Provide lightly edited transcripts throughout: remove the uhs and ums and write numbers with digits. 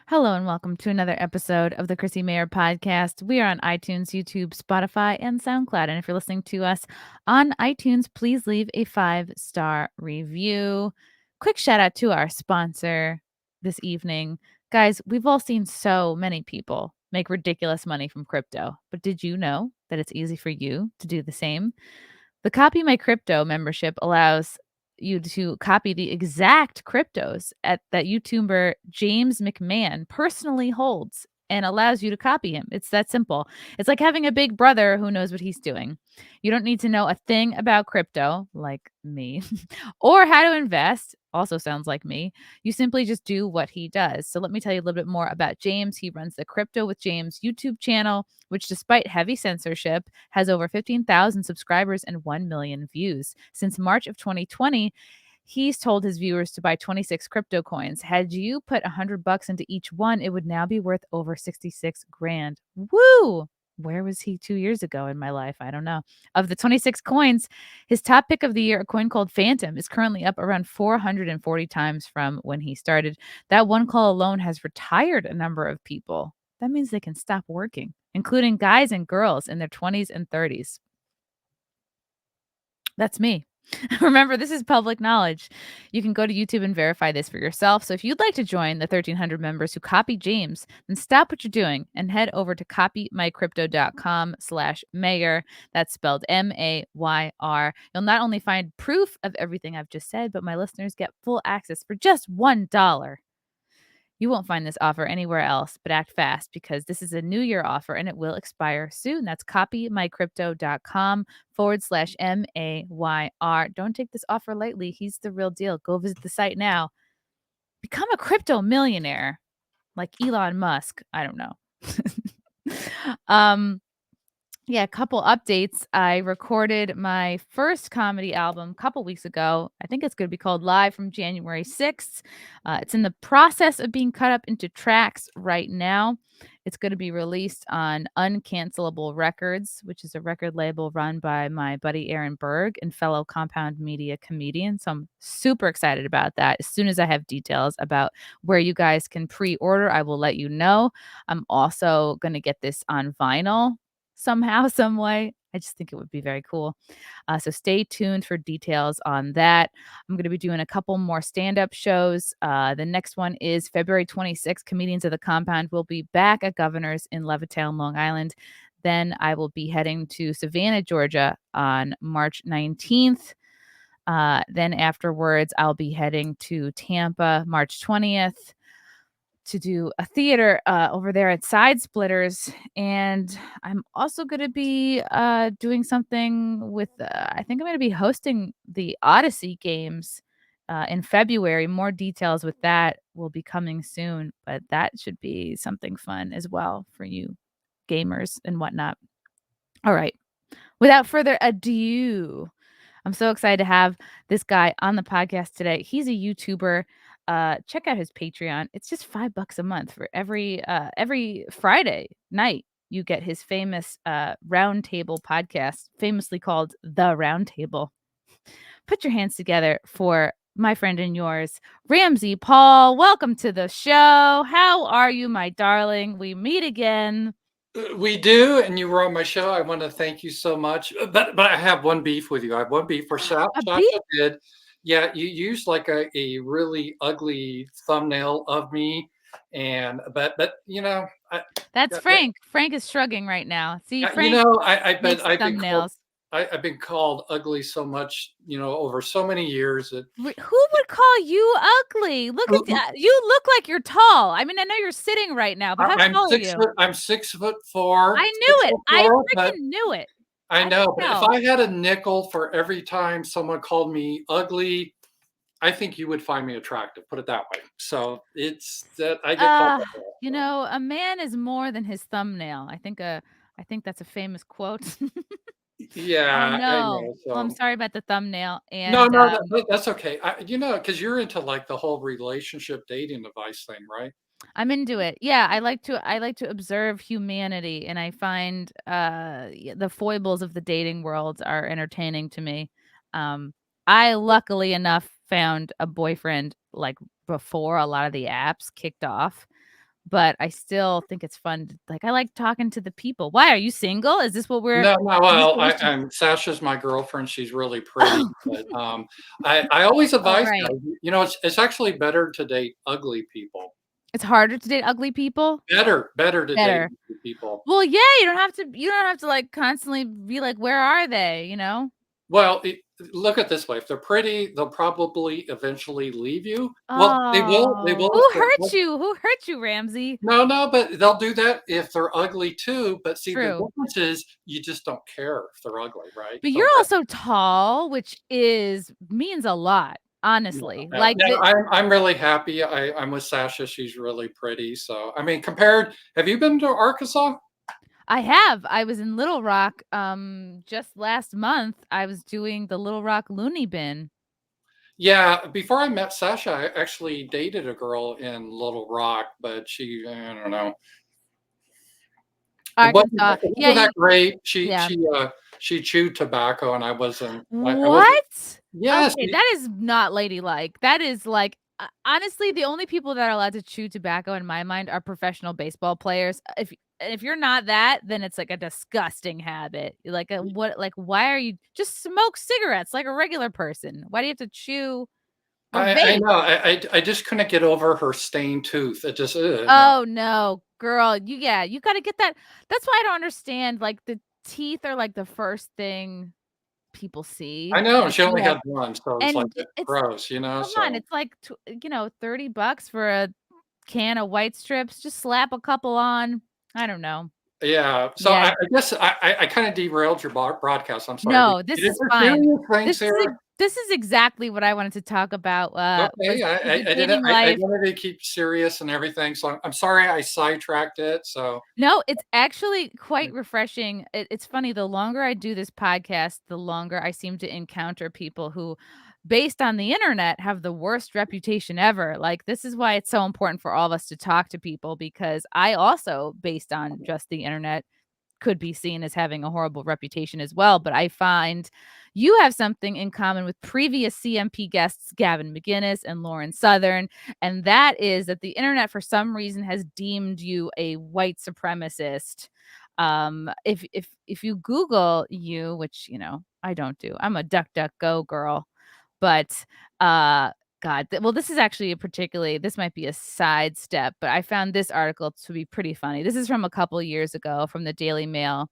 Hello and welcome to another episode of the Chrissie Mayr podcast. We are on iTunes, YouTube, Spotify, and SoundCloud. And if you're listening to us on iTunes, please leave a 5-star review. Quick shout out to our sponsor this evening. Guys, we've all seen so many people make ridiculous money from crypto, but did you know that it's easy for you to do the same? The Copy My Crypto membership allows you to copy the exact cryptos that YouTuber James McMahon personally holds and allows you to copy him. It's that simple. It's like having a big brother who knows what he's doing. You don't need to know a thing about crypto, like me, or how to invest. Also sounds like me. You simply just do what he does. So let me tell you a little bit more about James. He runs the Crypto with James YouTube channel, which, despite heavy censorship, has over 15,000 subscribers and 1 million views. Since March of 2020, he's told his viewers to buy 26 crypto coins. Had you put $100 into each one, it would now be worth over 66 grand. Woo! Where was he 2 years ago in my life? I don't know. Of the 26 coins, his top pick of the year, a coin called Phantom, is currently up around 440 times from when he started. That one call alone has retired a number of people. That means they can stop working, including guys and girls in their 20s and 30s. That's me. Remember, this is public knowledge. You can go to YouTube and verify this for yourself. So if you'd like to join the 1,300 members who copy James, then stop what you're doing and head over to copymycrypto.com/Mayr. That's spelled Mayr. You'll not only find proof of everything I've just said, but my listeners get full access for just $1. You won't find this offer anywhere else, but act fast because this is a new year offer and it will expire soon. That's copymycrypto.com/Mayr. Don't take this offer lightly. He's the real deal. Go visit the site now. Become a crypto millionaire like Elon Musk. I don't know. Yeah, a couple updates. I recorded my first comedy album a couple weeks ago. I think it's going to be called Live from January 6th. It's in the process of being cut up into tracks right now. It's going to be released on Uncancelable Records, which is a record label run by my buddy Aaron Berg and fellow Compound Media comedian. So I'm super excited about that. As soon as I have details about where you guys can pre-order, I will let you know. I'm also going to get this on vinyl somehow, some way. I just think it would be very cool. So stay tuned for details on that. I'm going to be doing a couple more stand-up shows. The next one is February 26th. Comedians of the Compound will be back at Governor's in LEVITTOWN, Long Island. Then I will be heading to Savannah, Georgia on March 19th. Then afterwards, I'll be heading to Tampa March 20th to do a theater over there at Side Splitters. And I'm also going to be doing something with, I think I'm going to be hosting the Odyssey Games in February. More details with that will be coming soon, but that should be something fun as well for you gamers and whatnot. All right. Without further ado, I'm so excited to have this guy on the podcast today. He's a YouTuber. Check out his Patreon. It's just $5 a month for every Friday night. You get his famous Roundtable podcast, famously called The Roundtable. Put your hands together for my friend and yours, RamZPaul. Welcome to the show. How are you, my darling? We meet again. We do, and you were on my show. I want to thank you so much. But I have one beef with you. I have one beef for Sasha did. Yeah, you used like a really ugly thumbnail of me, and but that's Frank. Frank is shrugging right now. See, Frank. I've thumbnails. I've been called ugly so much, over so many years that Who would call you ugly? Look at you. Look like you're tall. I mean, I know you're sitting right now, but how tall are you? I'm 6'4". I knew it. I freaking knew it. I know, but if I had a nickel for every time someone called me ugly, I think you would find me attractive. Put it that way. So it's that I get called. A man is more than his thumbnail. I think that's a famous quote. Yeah. Oh, no. I know, so. Well, I'm sorry about the thumbnail. And no, that's okay. Because you're into like the whole relationship dating device thing, right? I'm into it. Yeah, I like to observe humanity, and I find the foibles of the dating world are entertaining to me. I luckily enough found a boyfriend like before a lot of the apps kicked off, but I still think it's fun. Like, I like talking to the people. Why are you single? Is this what we're? No, no, Is this well, what we should? Sasha's my girlfriend, she's really pretty, but, I always Oh, advise right. guys, it's actually better to date ugly people. It's harder to date ugly people. Better to date Better. ugly people. Well, yeah, you don't have to, like, constantly be like, "Where are they?" You know? Well, look at it this way, if they're pretty, they'll probably eventually leave you. Well, they Oh, will if who they're hurt you? Who hurt you, Ramsey? no, no, but they'll do that if they're ugly too, but see, the True. difference is you just don't care if they're ugly, right? But you're So that also tall, which means a lot, yeah, honestly. yeah, Like, yeah, I'm really happy, I'm with Sasha, she's really pretty, so, I mean, compared have you been to Arkansas? I have. I was in Little Rock, just last month. I was doing the Little Rock Looney Bin. Yeah, before I met Sasha, I actually dated a girl in Little Rock, but I don't know. Arkansas. It Yeah, wasn't that great. yeah. She chewed tobacco and I wasn't What? yes, Okay, that is not ladylike. That is like honestly, the only people that are allowed to chew tobacco in my mind are professional baseball players. If you're not that, then it's like a disgusting habit. Like what like why are you just smoke cigarettes like a regular person? Why do you have to chew or I vape? know, I just couldn't get over her stained tooth. It just no. Oh no, girl, you gotta get that. That's why I don't understand. Like the teeth are like the first thing people see. I know, Like she you only have had one, so it's like, and it's gross, come on, so it's like $30 for a can of white strips. Just slap a couple on. I don't know. yeah, so Yeah, I guess I kinda derailed your broadcast, I'm sorry. no, Did this you is get fine. serious things here? This is exactly what I wanted to talk about. Was Okay, the I didn't dating life. I wanted to keep serious and everything, so I'm sorry I sidetracked it, so No, it's actually quite refreshing. It's funny, the longer I do this podcast, the longer I seem to encounter people who, based on the internet, have the worst reputation ever. Like, this is why it's so important for all of us to talk to people because I also, based on just the internet, could be seen as having a horrible reputation as well. But I find you have something in common with previous CMP guests, Gavin McInnes and Lauren Southern, and that is that the internet, for some reason, has deemed you a white supremacist. If you Google you, which I don't do, I'm a duck duck go girl, but uh God, well, this is actually this might be a sidestep, but I found this article to be pretty funny. This is from a couple years ago from the Daily Mail.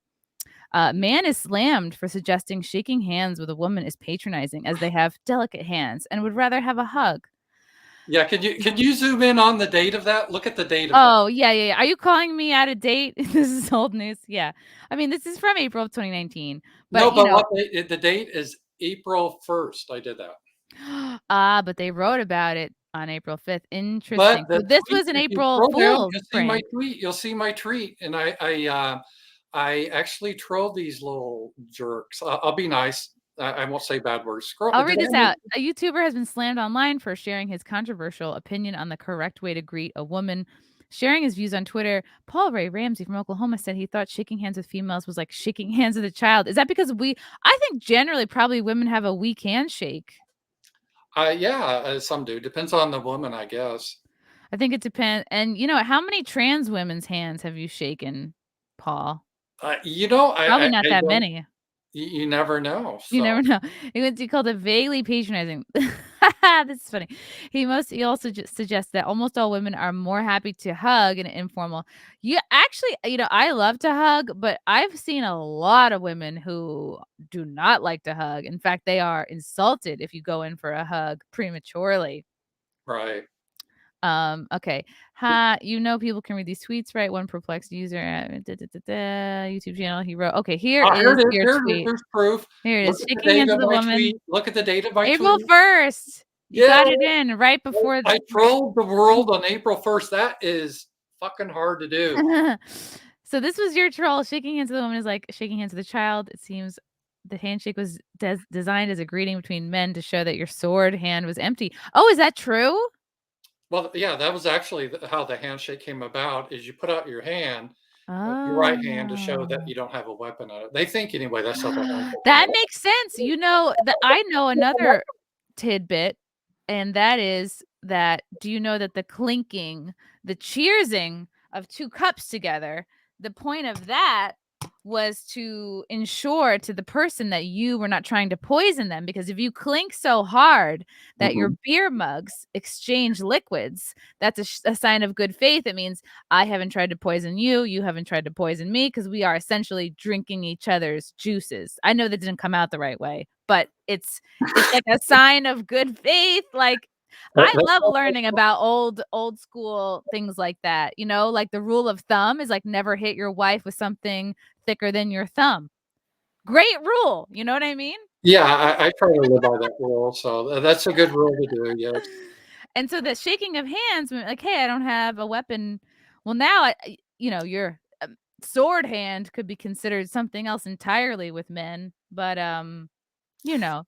Man is slammed for suggesting shaking hands with a woman is patronizing as they have delicate hands and would rather have a hug. yeah, can you zoom in on the date of that? Look at the date of that. Oh, yeah, yeah, yeah. Are you calling me out of date? This is old news. Yeah. I mean, this is from April of 2019, No, but but what the date is April 1st, I did that. but they wrote about it on April 5th. Interesting. Interesting. But So the this tweet, was an if you April scroll down, Fool's prank. you'll see my tweet, and I actually trolled these little jerks. I'll be nice. I won't say bad words. Scroll I'll did read I this make out. A YouTuber has been slammed online for sharing his controversial opinion on the correct way to greet a woman. Sharing his views on Twitter, Paul Ramsy from Oklahoma said he thought shaking hands with females was like shaking hands with a child. Is that because I think generally probably women have a weak handshake. yeah, some do. Depends on the woman, I guess. I think it depends. And how many trans women's hands have you shaken, Paul? Probably not I that don't many. you never know, You never so know. He called it vaguely patronizing. This is funny. He also just suggests that almost all women are more happy to hug in an informal. You actually, I love to hug, but I've seen a lot of women who do not like to hug. In fact, they are insulted if you go in for a hug prematurely. right. Okay. People can read these tweets, right? One perplexed user at YouTube channel. He wrote, okay, here Here is it is. your Here it is. tweet. There's proof. Here it Look is. at the Shaking date hands of with a my woman. tweet. Look at the date of my April tweet. 1st. You Yeah, got it in right before I trolled the world on April 1st. That is fucking hard to do. So this was your troll. Shaking hands with a woman is like shaking hands with a child. It seems the handshake was designed as a greeting between men to show that your sword hand was empty. Oh, is that true? Well, yeah, that was actually how the handshake came about. Is you put out your right hand to show that Oh. you don't have a weapon on it. They think anyway. That's how the handshake came That about. makes sense. That I know another tidbit, and that is that the clinking, the cheersing of two cups together, the point of that was to ensure to the person that you were not trying to poison them, because if you clink so hard that your beer mugs exchange liquids, that's a sign of good faith. It means I haven't tried to poison you, you haven't tried to poison me, because we are essentially drinking each other's juices. I know that didn't come out the right way, but it's like a sign of good faith. Like, I love learning about old school things like that, like the rule of thumb is like never hit your wife with something thicker than your thumb. Great rule, you know what I mean? Yeah, I try to live by that rule, so that's a good rule to do, yes. And so the shaking of hands, like, "Hey, I don't have a weapon." Well, now your sword hand could be considered something else entirely with men, but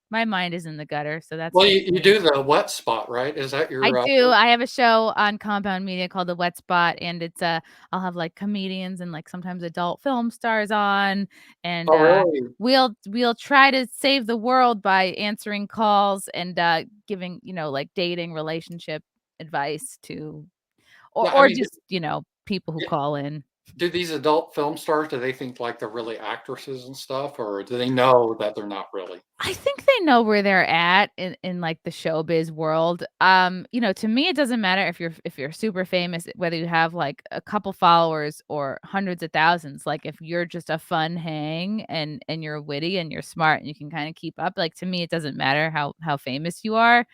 my mind is in the gutter, so that's Well, good you for do me. the wet spot, right? Is that I your, do. I have a show on Compound Media called The Wet Spot, and it's I'll have like comedians and like sometimes adult film stars on, and oh, really? we'll try to save the world by answering calls and giving like dating relationship advice to, or Yeah, I or mean, just people who call in. do these adult film stars, do they think like they're really actresses and stuff, or do they know that they're not really? I think they know where they're at in like the showbiz world. To me it doesn't matter if you're super famous, whether you have like a couple followers or hundreds of thousands. Like if you're just a fun hang and you're witty and you're smart and you can kind of keep up, like to me it doesn't matter how famous you are.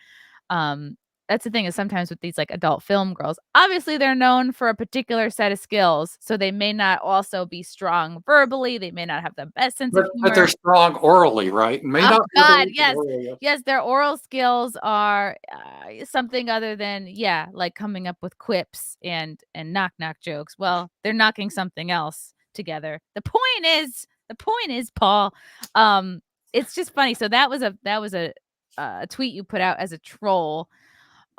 Um, that's the thing is sometimes with these like adult film girls, obviously they're known for a particular set of skills. So they may not also be strong verbally. They may not have the best sense of But they're humor. strong orally, right? May Oh not god, verbally, but yes. orally, yes. Yes, their oral skills are, something other than, like coming up with quips and knock-knock jokes. Well, they're knocking something else together. The point is, Paul, it's just funny. So that was a tweet you put out as a troll.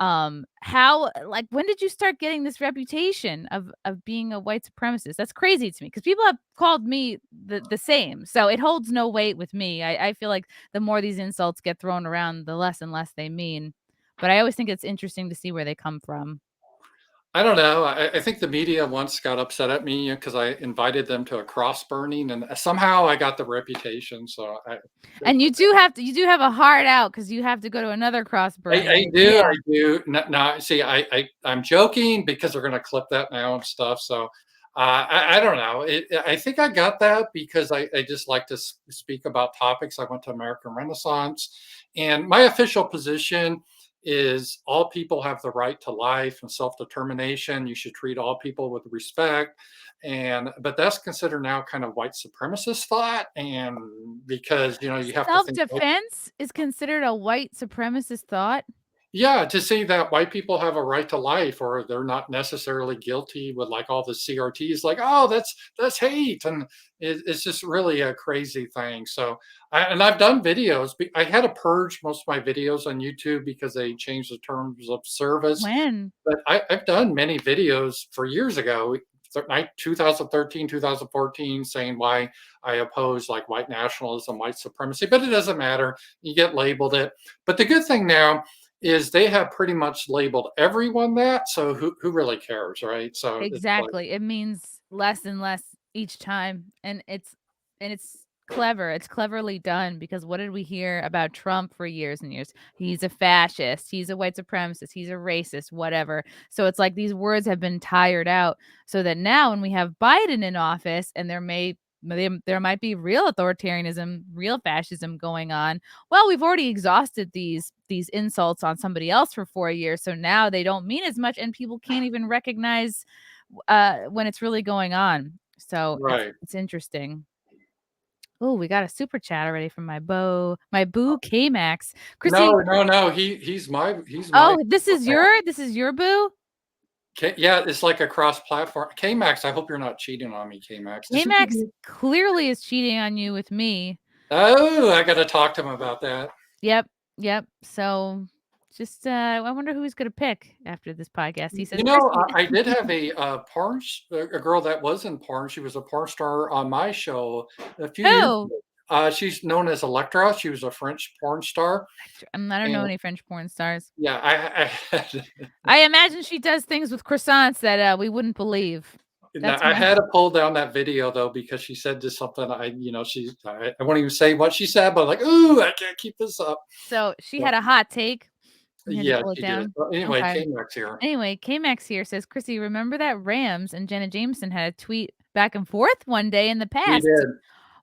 How like, when did you start getting this reputation of being a white supremacist? That's crazy to me because people have called me the same, so it holds no weight with me. I feel like the more these insults get thrown around, the less and less they mean, but I always think it's interesting to see where they come from. I don't know. I think the media once got upset at me because I invited them to a cross burning, and somehow I got the reputation. So And you do have a heart out because you have to go to another cross I burning. do, Yeah. I do. Now, see, I'm joking because they're going to clip that now and stuff. So I don't know. I think I got that because I just like to speak about topics. I went to American Renaissance, and my official position is all people have the right to life and self-determination. You should treat all people with respect. And but that's considered now kind of white supremacist thought. And because you have to think. Self-defense is considered a white supremacist thought? Yeah, to say that white people have a right to life or they're not necessarily guilty with like all the CRTs, like, oh, that's hate. And it's just really a crazy thing. So, and I've done videos. I had to purge most of my videos on YouTube because they changed the terms of service. When? But I've done many videos for years ago, 2013, 2014, saying why I oppose like white nationalism, white supremacy, but it doesn't matter. You get labeled it. But the good thing now is they have pretty much labeled everyone that. So who really cares, right? So it's like, Exactly. It means less and less each time, and it's clever. It's cleverly done because what did we hear about Trump for years and years? He's a fascist, he's a white supremacist, he's a racist, whatever. So it's like these words have been tired out so that now when we have Biden in office and there might be real authoritarianism, real fascism going on. Well, we've already exhausted these insults on somebody else for 4 years, so now they don't mean as much, and people can't even recognize when it's really going on. So right. it's interesting. Oh, we got a super chat already from my boo K-Max. Chrissy, No. He's my oh, this is your boo? Yeah, it's like a cross-platform. K-Max, I hope you're not cheating on me, K-Max. Does he give K-Max you? clearly is cheating on you with me. Oh, I got to talk to him about that. Yep, yep. So just I wonder who he's gonna pick after this podcast. He says, Chrissy. I did have a girl that was in porn. She was a porn star on my show a few years Who? ago. She's known as Electra. She was a French porn star. I don't know And any French porn stars. yeah, I imagine she does things with croissants that we wouldn't believe. That's I my had to pull down that video though because she said just something I won't even say what she said, but like, ooh, I can't keep this up. So she Yeah, had a hot take. You had to yeah, pull it she did. down. Well, anyway, Okay. K-Max here. Anyway, K-Max here says, Chrissy, remember that Rams and Jenna Jameson had a tweet back and forth one day in the We past? did.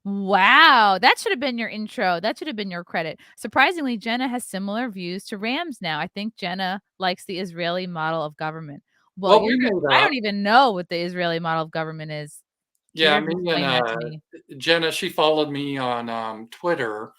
Wow, that should have been your intro. That should have been your credit. Surprisingly, Jenna has similar views to Rams now. I think Jenna likes the Israeli model of government. Well, Well, we made I don't even know what the Israeli model of government is. You're yeah, gonna have to me and explain that to me. Jenna, she followed me on Twitter,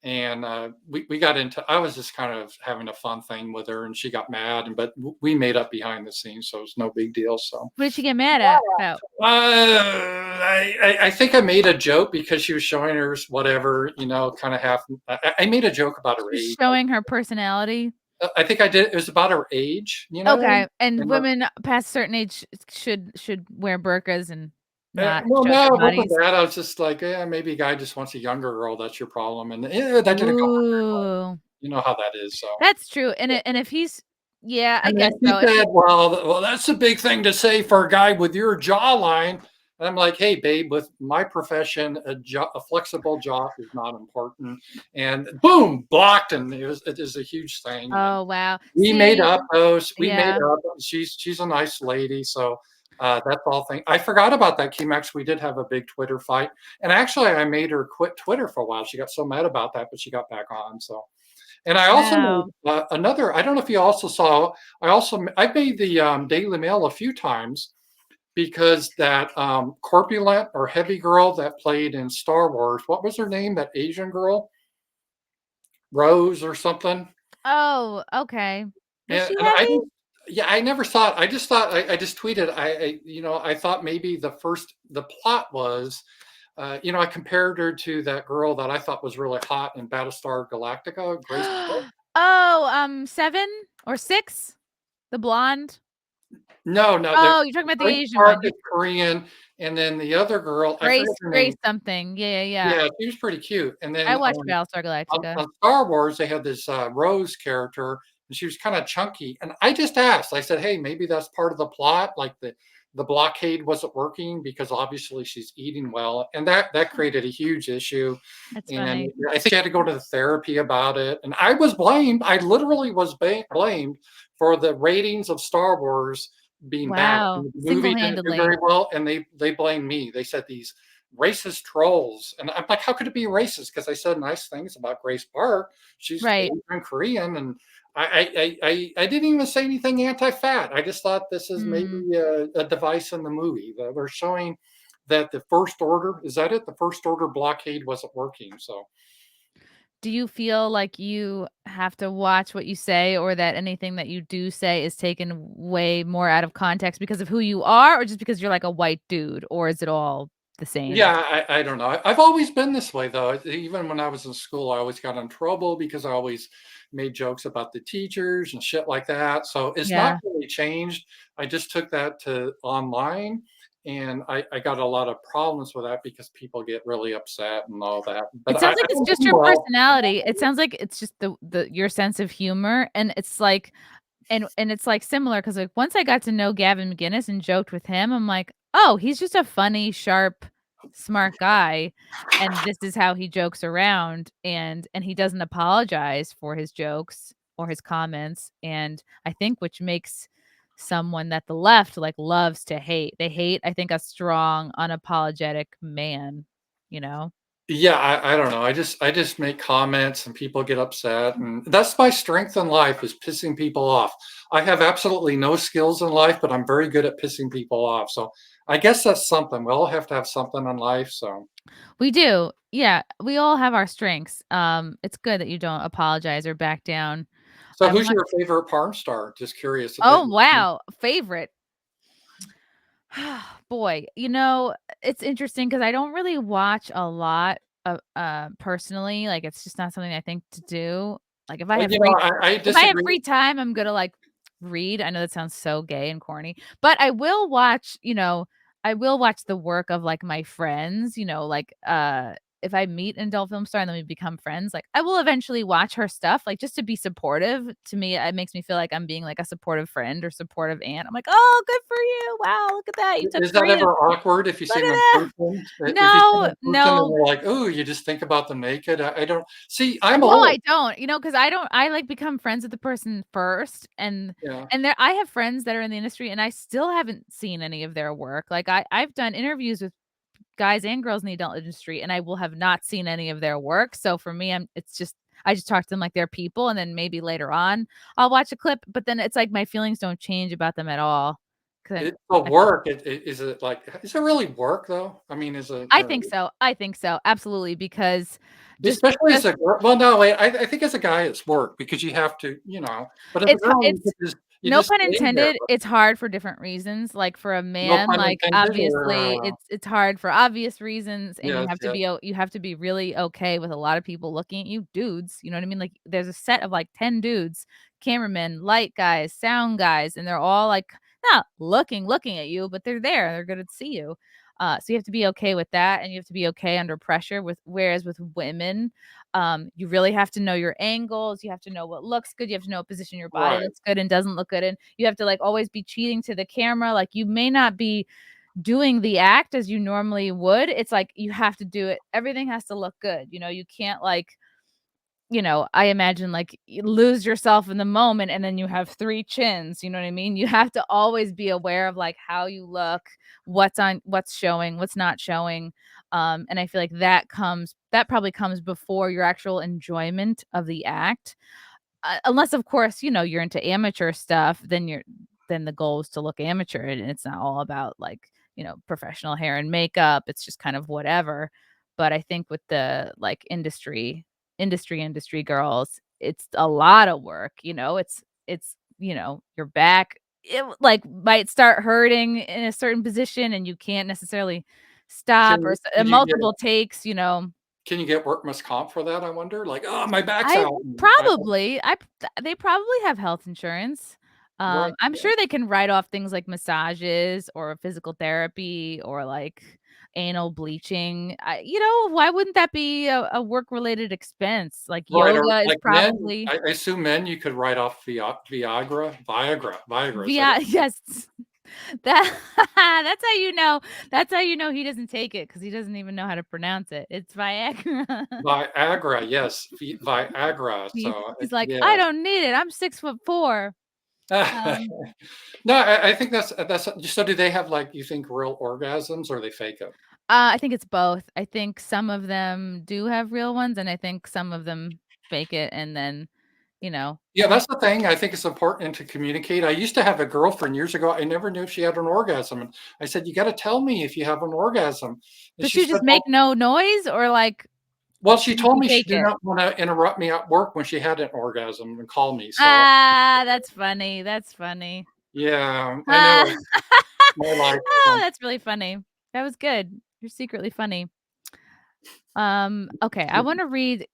and we got into. I was just kind of having a fun thing with her, and she got mad, but we made up behind the scenes, so it's no big deal. So What did she get mad at about? I think I made a joke because she was showing her whatever, kind of half. I made a joke about her She's age. showing her personality. I think I did. It was about her age, Okay, and and her women past a certain age should wear burqas and not well, show no, their it wasn't bodies. that. I was just like, yeah, maybe a guy just wants a younger girl. That's your problem, and that didn't go. Ooh, You know how that is. So, that's true, and if he's yeah, I and then guess he so, if said, he well, that's a big thing to say for a guy with your jawline. And I'm like, hey, babe, with my profession, a flexible jaw is not important. And boom, blocked, and it is a huge thing. And oh, wow. we made See, up those. We made yeah. up. She's a nice lady, so that's all. Thing I forgot about that, Kemax. We did have a big Twitter fight, and actually, I made her quit Twitter for a while. She got so mad about that, but she got back on. So, and I also made Wow. another. I don't know if you also saw. I made the Daily Mail a few times because that corpulent or heavy girl that played in Star Wars. What was her name? That Asian girl, Rose or something. Oh, okay. Was And she and I heavy? didn't yeah, I never saw it. I just thought I just tweeted, I thought maybe the plot was, I compared her to that girl that I thought was really hot in Battlestar Galactica, Grace Park. Oh, 7 or 6? The blonde? No, no, the Oh, you're talking about the Grace Asian Park one. is Korean, and then the other girl, I forget her Grace name. something. Yeah, yeah, yeah. Yeah, she was pretty cute. And I then watched Battlestar Galactica. on Star Wars, they had this Rose character, and she was kind of chunky. And I just asked, I said, "Hey, maybe that's part of the plot, like the blockade wasn't working because obviously she's eating well," and that created a huge issue. That's And funny. I think she had to go to the therapy about it. And I was blamed. I literally was blamed for the ratings of Star Wars being bad. Wow. The movie didn't do Single-handedly. very well, and they blamed me. They said these racist trolls. And I'm like, how could it be racist? Because I said nice things about Grace Park. She's Right. Asian Korean, and I didn't even say anything anti-fat. I just thought this is maybe Mm. a device in the movie that they're showing that the first order is that it? The first order blockade wasn't working. So Do you feel like you have to watch what you say or that anything that you do say is taken way more out of context because of who you are or just because you're like a white dude, or is it all the same? yeah, I don't know. I've always been this way though. Even when I was in school, I always got in trouble because I always made jokes about the teachers and shit like that. So it's not Yeah. really changed. I just took that to online, and I got a lot of problems with that because people get really upset and all that. It But sounds like I it's don't just mean your well. personality. It sounds like it's just the your sense of humor, and it's like and it's, like, similar because like, once I got to know Gavin McInnes and joked with him, I'm like, "Oh, he's just a funny, sharp, smart guy, and this is how he jokes around, and he doesn't apologize for his jokes or his comments," and I think which makes someone that the left, like, loves to hate. They hate, I think, a strong, unapologetic man, you know? Yeah, I don't know. I just make comments and people get upset, and that's my strength in life is pissing people off. I have absolutely no skills in life, but I'm very good at pissing people off. So I guess that's something. We all have to have something in life. So We do. Yeah, we all have our strengths. It's good that you don't apologize or back down. so I who's want your favorite porn star? Just curious. Oh, wow, favorite. Boy, it's interesting because I don't really watch a lot of, personally, like, it's just not something I think to do. Like, I if I have disagree. free time, I'm gonna, like, read. I know that sounds so gay and corny, but I will watch the work of, like, my friends, like, if I meet an adult film star and then we become friends, like, I will eventually watch her stuff, like, just to be supportive. To me, it makes me feel like I'm being, like, a supportive friend or supportive aunt. I'm like, "Oh, good for you. Wow, look at that. You took Is that freedom. ever awkward if you Look see them in at that." person? If you see them No, in person and no. they're like, "Oh, you just think about them naked?" I don't see, I'm No, old. I don't, because I, like, become friends with the person first, Yeah. and there I have friends that are in the industry, and I still haven't seen any of their work. Like, I've done interviews with guys and girls in the adult industry, and I will have not seen any of their work. So for me, it's just I just talk to them like they're people, and then maybe later on I'll watch a clip, but then it's like my feelings don't change about them at all. 'Cause It's a I work. Is it like, is it really work though? I mean, is it, I think so. I think so. Absolutely, because especially as just a girl? Well, no, wait, I think as a guy it's work because you have to, but as a girl you it's you no just pun stay there. intended, it's hard for different reasons. Like, for a No man, pun like, intended obviously, or, it's hard for obvious reasons, and yes, yes. you have to be really okay with a lot of people looking at you, dudes, you know what I mean? Like, there's a set of, like, 10 dudes, cameramen, light guys, sound guys, and they're all, like, not looking at you, but they're there, they're gonna see you. So you have to be okay with that, and you have to be okay under pressure whereas with women, you really have to know your angles, you have to know what looks good, you have to know what position your body Right. looks good and doesn't look good in. You have to, like, always be cheating to the camera, like, you may not be doing the act as you normally would. It's like you have to do it everything has to look good, you can't, like, I imagine, like, you lose yourself in the moment and then you have 3 chins, you know what I mean? You have to always be aware of, like, how you look, what's showing, what's not showing, and I feel like that probably comes before your actual enjoyment of the act, unless, of course, you're into amateur stuff, then the goal is to look amateur, and it's not all about, like, professional hair and makeup, it's just kind of whatever, but I think with the, like, industry girls, it's a lot of work, your back, like, might start hurting in a certain position, and you can't necessarily stop or Could you get multiple takes. can you get workman's comp for that, I wonder? Like, "Oh, my back's I out." probably I p they probably have health insurance. Right, I'm yeah. sure they can write off things like massages or physical therapy or, like, anal bleaching. Why wouldn't that be a work-related expense? Like, Right, or yoga is like men, probably I assume men you could write off Viagra, is that via yes. That that's how you know he doesn't take it because he doesn't even know how to pronounce it. It's Viagra. Viagra, yes, Viagra, so, He's like, "I yeah. don't need it. I'm 6'4". Um No, I think that's so do they have, like, you think, real orgasms or they fake them? I think it's both. I think some of them do have real ones, and I think some of them fake it and then, you know, Yeah, that's the thing, I think it's important to communicate. I used to have a girlfriend years ago, I never knew if she had an orgasm, and I said, "You gotta tell me if you have an orgasm." And does she she said, just make no noise or, like, well, she does told she me she fake did it? not wanna interrupt me at work when she had an orgasm and call me, so Ah, that's funny, that's funny. yeah, I Ah. know, my life, Oh, that's really funny. That was good. You're secretly funny. Okay, I wanna read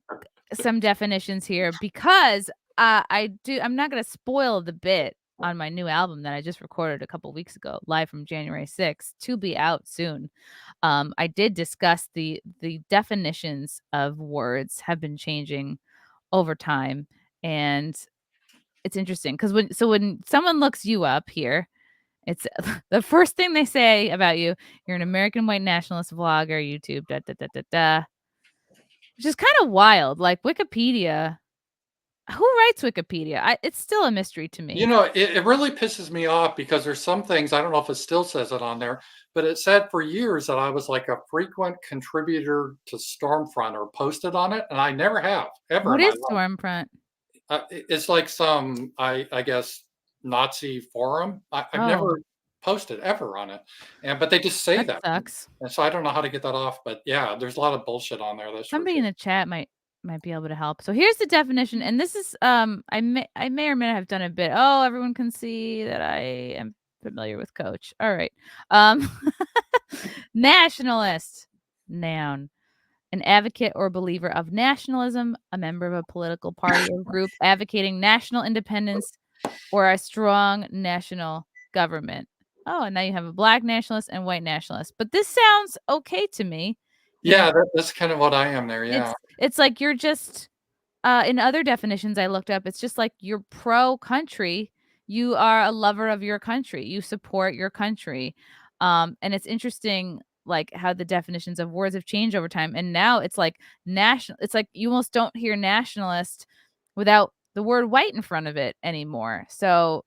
some definitions here because, I'm not gonna spoil the bit on my new album that I just recorded a couple weeks ago, live from January 6th, to be out soon. I did discuss the definitions of words have been changing over time, and it's interesting because when someone looks you up here, it's the first thing they say about you, "You're an American white nationalist vlogger, YouTube, da da da da da," which is kinda wild, like, Wikipedia who writes Wikipedia? It's still a mystery to me. it really pisses me off because there's some things, I don't know if it still says it on there, but it said for years that I was like a frequent contributor to Stormfront or posted on it, and I never have, ever What in my is life. Stormfront? It's like some, I guess, Nazi forum. I've Oh, never posted ever on it, but they just say that that, sucks. and so I don't know how to get that off, but yeah, there's a lot of bullshit on there, that's for Somebody in sure. the chat might be able to help. So here's the definition, and this is, I may or may not have done a bit. Oh, everyone can see that I am familiar with Coach. Alright. Um, nationalist, noun. An advocate or believer of nationalism, a member of a political party or group advocating national independence or a strong national government. Oh, and now you have a black nationalist and white nationalist. But this sounds okay to me. Yeah, that's kind of what I am there, yeah. It's like you're just in other definitions I looked up, it's just like you're pro-country. You are a lover of your country. You support your country. And it's interesting, like, how the definitions of words have changed over time, and now it's like national it's like you almost don't hear nationalist without the word white in front of it anymore. So,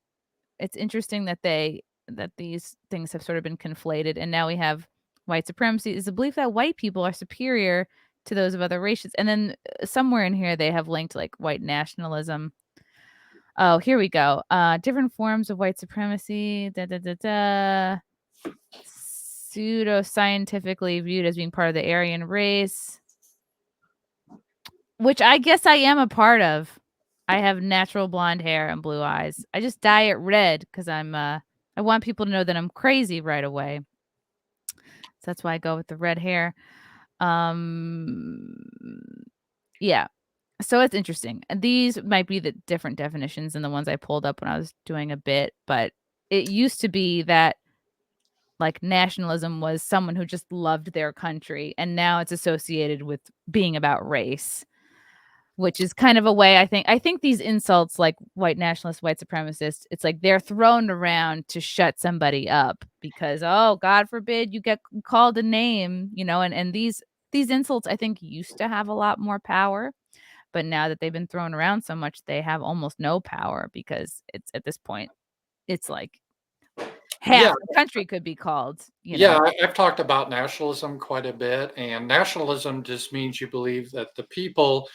it's interesting that these things have sort of been conflated, and now we have white supremacy is the belief that white people are superior to those of other races. And then somewhere in here they have linked like white nationalism. Oh, here we go. Different forms of white supremacy. Pseudo scientifically viewed as being part of the Aryan race, which I guess I am a part of. I have natural blonde hair and blue eyes. I just dye it red because I want people to know that I'm crazy right away. So that's why I go with the red hair. Yeah. So it's interesting. And these might be the different definitions than the ones I pulled up when I was doing a bit, but it used to be that like nationalism was someone who just loved their country, and now it's associated with being about race, which is kind of a way I think these insults like white nationalist, white supremacist, it's like they're thrown around to shut somebody up because, oh, God forbid you get called a name, and these insults I think used to have a lot more power. But now that they've been thrown around so much, they have almost no power because it's at this point, it's like half Yeah. the country could be called, Yeah, I've talked about nationalism quite a bit, and nationalism just means you believe that the people,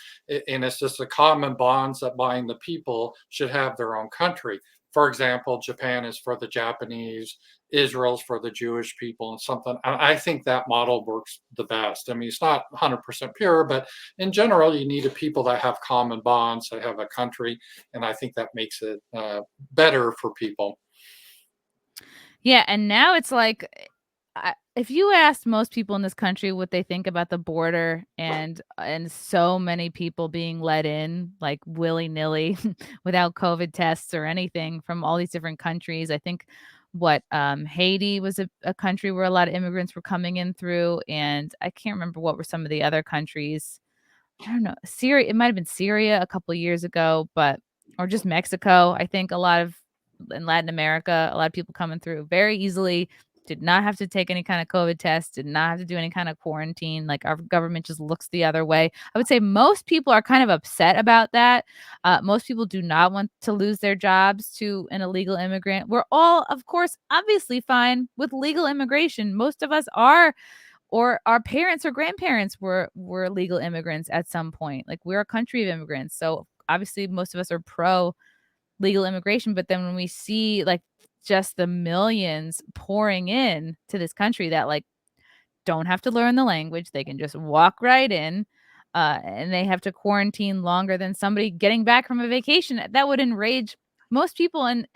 and it's just the common bonds that bind the people, should have their own country. For example, Japan is for the Japanese, Israel's for the Jewish people, and something. I think that model works the best. I mean, it's not 100% pure, but in general, you need a people that have common bonds, that have a country, and I think that makes it better for people. Yeah, and now it's like, if you asked most people in this country what they think about the border and so many people being let in like willy-nilly without COVID tests or anything from all these different countries. I think Haiti was a country where a lot of immigrants were coming in through, and I can't remember what were some of the other countries. I don't know, Syria, it might have been Syria a couple of years ago, but or just Mexico. I think a lot of in Latin America, a lot of people coming through very easily, did not have to take any kind of COVID test, did not have to do any kind of quarantine. Like our government just looks the other way. I would say most people are kind of upset about that. Most people do not want to lose their jobs to an illegal immigrant. We're all, of course, obviously fine with legal immigration. Most of us are, or our parents or grandparents were legal immigrants at some point. Like we're a country of immigrants. So obviously most of us are pro legal immigration, but then when we see like just the millions pouring in to this country that like don't have to learn the language, they can just walk right in, and they have to quarantine longer than somebody getting back from a vacation, that would enrage most people. And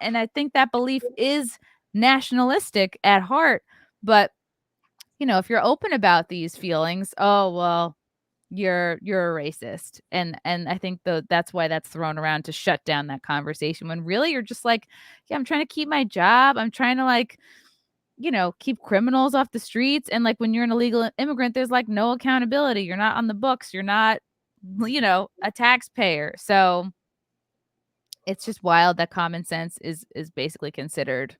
I think that belief is nationalistic at heart. But if you're open about these feelings, oh, well, you're a racist. And I think that's why that's thrown around to shut down that conversation when really you're just like, yeah, I'm trying to keep my job. I'm trying to like, keep criminals off the streets. And like when you're an illegal immigrant, there's like no accountability. You're not on the books. You're not, a taxpayer. So it's just wild that common sense is basically considered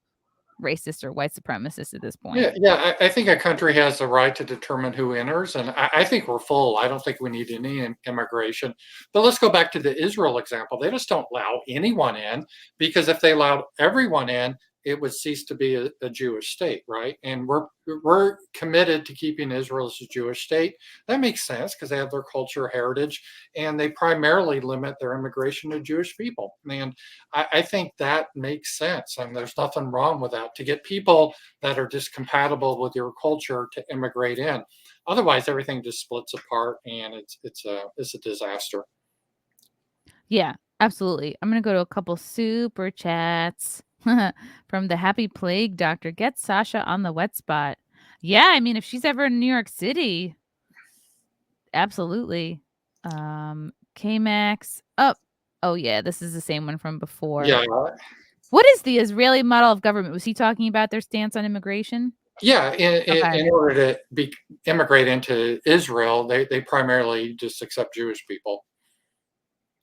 racist or white supremacist at this point. Yeah. I think a country has the right to determine who enters, and I think we're full. I don't think we need any immigration. But let's go back to the Israel example. They just don't allow anyone in because if they allowed everyone in, it would cease to be a Jewish state, right? And we're committed to keeping Israel as a Jewish state. That makes sense because they have their culture, heritage, and they primarily limit their immigration to Jewish people. And I think that makes sense, and there's nothing wrong with that. To get people that are just compatible with your culture to immigrate in. Otherwise, everything just splits apart, and it's a disaster. Yeah, absolutely. I'm gonna go to a couple super chats from the Happy Plague Doctor. Get Sasha on the wet spot. Yeah, I mean, if she's ever in New York City, absolutely. K-Max. Oh yeah, this is the same one from before. Yeah, What is the Israeli model of government? Was he talking about their stance on immigration? Yeah, Okay. in order to immigrate into Israel, they primarily just accept Jewish people.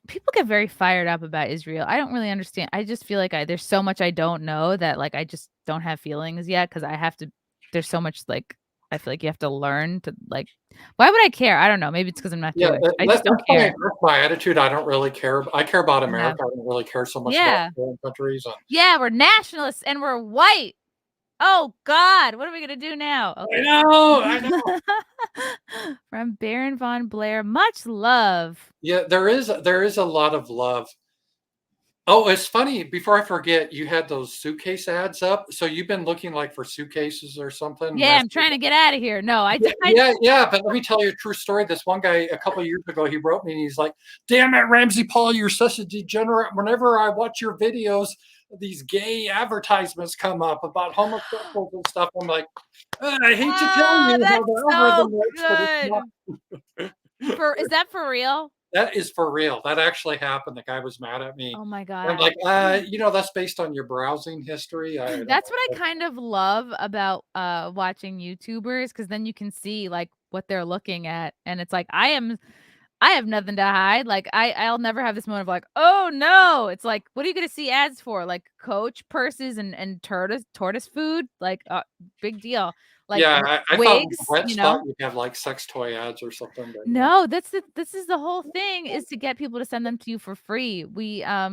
People get very fired up about Israel. I don't really understand. I just feel like there's so much I don't know that, like, I just don't have feelings yet because I have to there's so much, like, I feel like you have to learn to, like, why would I care? I don't know. Maybe it's because 'cause I'm not Yeah, Jewish. I just don't care. that's my attitude. I don't really care. I care about Yeah. America. I don't really care so much about Yeah. foreign countries. And Yeah, we're nationalists and we're white. Oh god, what are we gonna do now? I Okay. know, I know. From Baron von Blair, much love. Yeah, there is a lot of love. Oh, it's funny, before I forget, you had those suitcase ads up, so you've been looking, like, for suitcases or something, and Yeah, that's I'm trying to get out of here. No, yeah, yeah, yeah, but let me tell you a true story. This one guy a couple of years ago, he wrote me and he's like, "Damn it, RamZPaul, you're such a degenerate. Whenever I watch your videos, these gay advertisements come up about homosexuals and stuff." I'm like, I hate to tell Oh, you how that's the so algorithm works, but it's not." good. Is that for real? That is for real. That actually happened. The guy was mad at me. Oh my I'm god. like, that's based on your browsing history. I don't That's what I know." kind of love about, watching YouTubers, because then you can see, like, what they're looking at, and it's like, I have nothing to hide, like, I'll never have this moment of like, "Oh, no." It's like, what are you gonna see ads for? Like, Coach purses and tortoise food? Like, big deal. Like, Yeah, w I thought wigs, Brett you thought know? you'd have like sex toy ads or something, but yeah. No, this is the whole thing, is to get people to send them to you for free. We had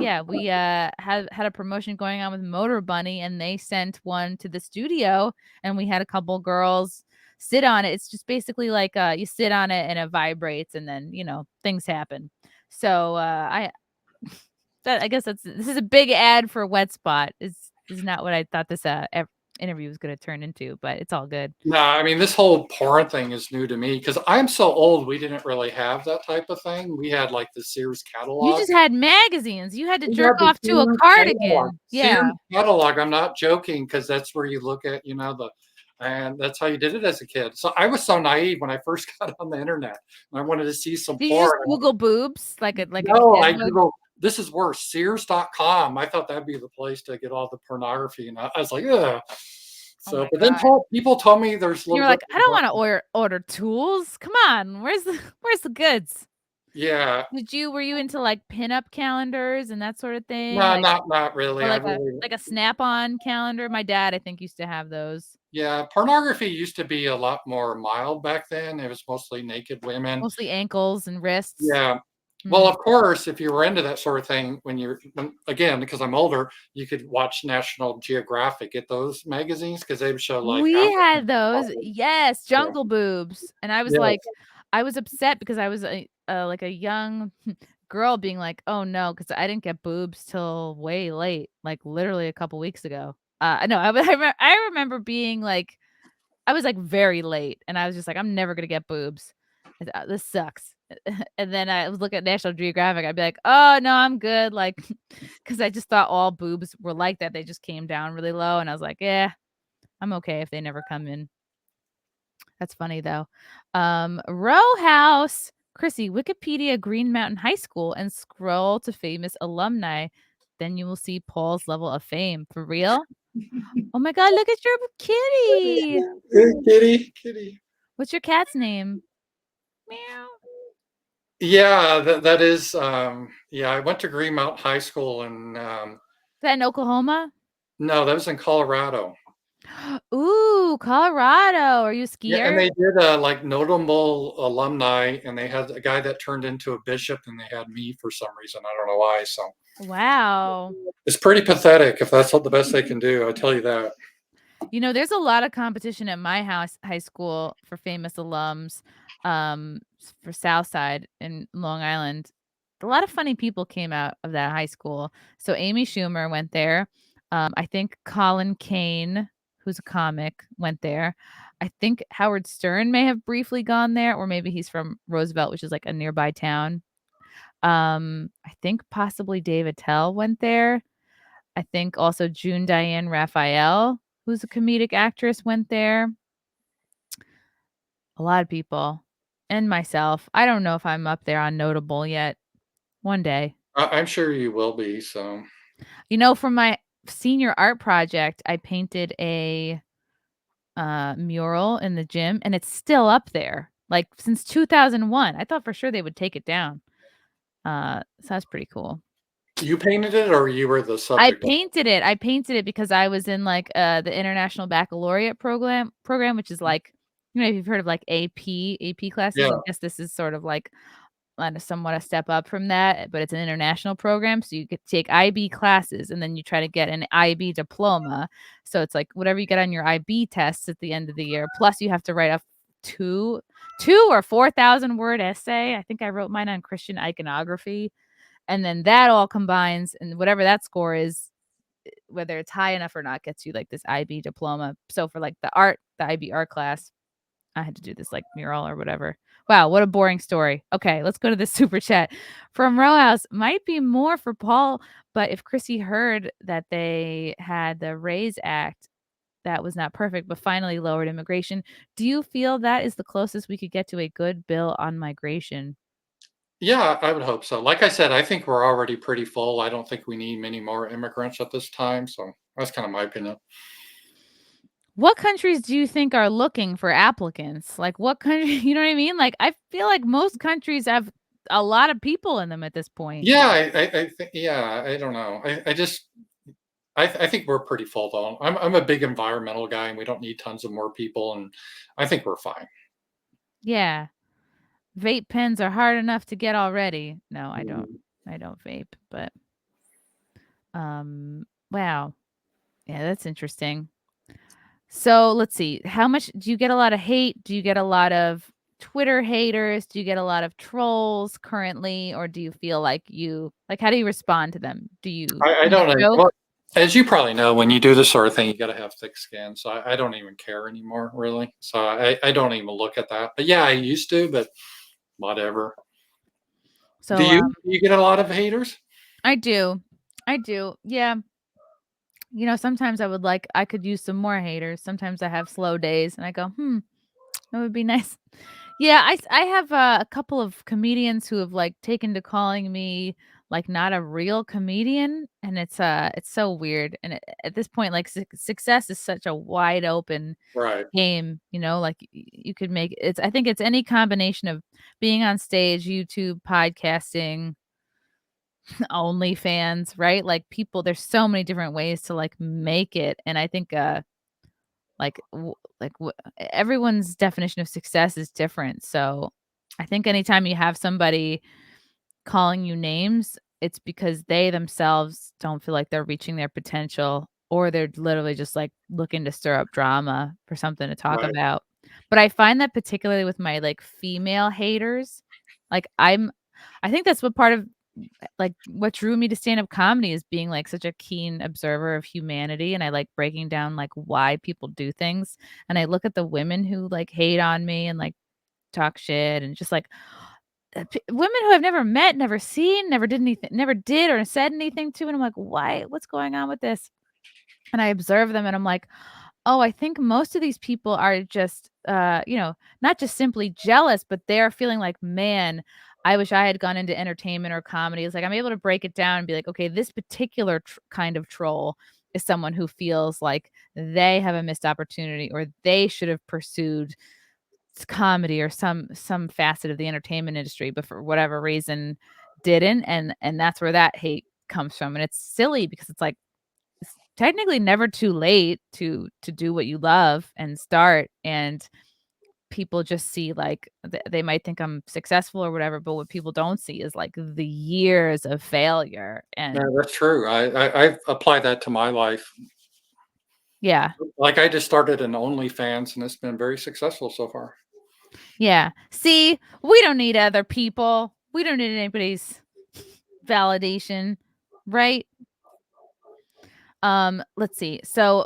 a promotion going on with Motor Bunny, and they sent one to the studio, and we had a couple girls sit on it. It's just basically like, you sit on it and it vibrates, and then, things happen. So, I guess this is a big ad for Wet Spot. Is not what I thought this, interview was gonna turn into, but it's all good. No, I mean, this whole porn thing is new to me because I'm so old, we didn't really have that type of thing. We had like the Sears You catalog. just had magazines. You had to We jerk had the off to a Sears catalog. cardigan. Yeah. Sears catalog, I'm not joking because that's where you look at, and that's how you did it as a kid. So I was so naive when I first got on the internet. And I wanted to see some Did you porn. just Google boobs like a No, kid I would? Googled, this is worse, Sears.com. I thought that'd be the place to get all the pornography. And I was like, ugh. Oh So, my but then god. people told me there's a And little you're bit like, "I don't wanna order tools. Come on. Where's the goods?" yeah. Were you into, like, pinup calendars and that sort of thing? No, Like, not or really. I really, like a Snap-on calendar? My dad, I think, used to have those. yeah, pornography used to be a lot more mild back then. It was mostly naked women. Mostly ankles and wrists. Yeah. Well, Mm. of course, if you were into that sort of thing again, because I'm older, you could watch National Geographic, get those magazines because they would show like We African had those. couples. Yes, Yeah. Jungle Boobs, and I was Yeah. like I was upset because I was like a young girl being like, "Oh, no," because I didn't get boobs till way late, like, literally a couple weeks ago. No, I remember being like I was, like, very late, and I was just like, "I'm never gonna get boobs. This sucks." And then I was looking at National Geographic, I'd be like, "Oh, no, I'm good," like, because I just thought all boobs were like that, they just came down really low, and I was like, "Yeah, I'm okay if they never come in." That's funny though. Row House, Chrissy, Wikipedia Green Mountain High School, and scroll to famous alumni. Then you will see Paul's level of fame. For real? Oh my god, look at your kitty. Good kitty, kitty. What's your cat's name? Meow. Yeah, that is. Yeah, I went to Greenmount High School, and Is that in Oklahoma? no, that was in Colorado. Ooh, Colorado. Are you a Yeah, and skier? they did like notable alumni, and they had a guy that turned into a bishop, and they had me for some reason. I don't know why. So Wow. it's pretty pathetic if that's what the best they can do. I tell you that. There's a lot of competition at my high school for famous alums, for Southside in Long Island. A lot of funny people came out of that high school. So Amy Schumer went there. I think Colin Kane, who's a comic, went there. I think Howard Stern may have briefly gone there, or maybe he's from Roosevelt, which is like a nearby town. I think possibly Dave Attell went there. I think also June Diane Raphael, who's a comedic actress, went there. A lot of people. And myself. I don't know if I'm up there on notable yet. One day. I'm sure you will be. So For my senior art project, I painted a mural in the gym, and it's still up there, like, since 2001. I thought for sure they would take it down. So that's pretty cool. You painted it or you were the I subject? painted it. I painted it because I was in, like, the International Baccalaureate program, which is like, if you've heard of, like, AP classes, I Yeah. guess this is sort of like somewhat a step up from that, but it's an international program, so you get to take IB classes, and then you try to get an IB diploma. So it's like whatever you get on your IB tests at the end of the year, plus you have to write a two 2 or 4,000 word essay. I think I wrote mine on Christian iconography, and then that all combines, and whatever that score is, whether it's high enough or not, gets you like this IB diploma. So for like the IB art class, I had to do this like mural or whatever. Wow, what a boring story. Okay, let's go to the super chat from Rowhouse. Might be more for Paul, but if Chrissie heard that they had the RAISE Act that was not perfect, but finally lowered immigration, do you feel that is the closest we could get to a good bill on migration? Yeah, I would hope so. Like I said, I think we're already pretty full. I don't think we need many more immigrants at this time. So that's kind of my opinion. What countries do you think are looking for applicants? Like what country, you know what I mean? Like I feel like most countries have a lot of people in them at this point. Yeah, I think, yeah, I don't know. I just, I think we're pretty full though. I'm a big environmental guy and we don't need tons of more people. And I think we're fine. Yeah. Vape pens are hard enough to get already. No, I don't. Mm. I don't vape, but wow. Yeah, that's interesting. So, let's see. How much do you get a lot of hate? Do you get a lot of Twitter haters? Do you get a lot of trolls currently, or do you feel like how do you respond to them? Do you I don't know. joke? Well, as you probably know, when you do this sort of thing, you got to have thick skin. So I don't even care anymore, really. So I don't even look at that. But yeah, I used to, but whatever. Do So, you? Do you get a lot of haters? I do. I do. Yeah. Sometimes I could use some more haters. Sometimes I have slow days and I go, that would be nice. Yeah, I have a couple of comedians who have like taken to calling me like not a real comedian, and it's so weird. And at this point, like success is such a wide open Right. game. Like you could make it's. I think it's any combination of being on stage, YouTube, podcasting, OnlyFans, right? Like people, there's so many different ways to like make it, and I think like everyone's definition of success is different. So I think anytime you have somebody calling you names, it's because they themselves don't feel like they're reaching their potential, or they're literally just like looking to stir up drama for something to talk Right. about. But I find that particularly with my like female haters, like I think that's what part of like what drew me to stand-up comedy is being like such a keen observer of humanity, and I like breaking down like why people do things. And I look at the women who like hate on me and like talk shit and just like women who I've never met, never seen, never did anything, never did or said anything to, and I'm like, why? What's going on with this? And I observe them, and I'm like, oh, I think most of these people are just, not just simply jealous, but they're feeling like, man, I wish I had gone into entertainment or comedy. It's like I'm able to break it down and be like, okay, this particular kind of troll is someone who feels like they have a missed opportunity or they should have pursued comedy or some facet of the entertainment industry, but for whatever reason didn't. And that's where that hate comes from. And it's silly because it's like it's technically never too late to do what you love and start. And people just see like they might think I'm successful or whatever, but what people don't see is like the years of failure. Yeah, And that's true. I've applied that to my life. yeah, Like I just started an OnlyFans and it's been very successful so far. yeah. See, we don't need other people. We don't need anybody's validation, right? Let's see. So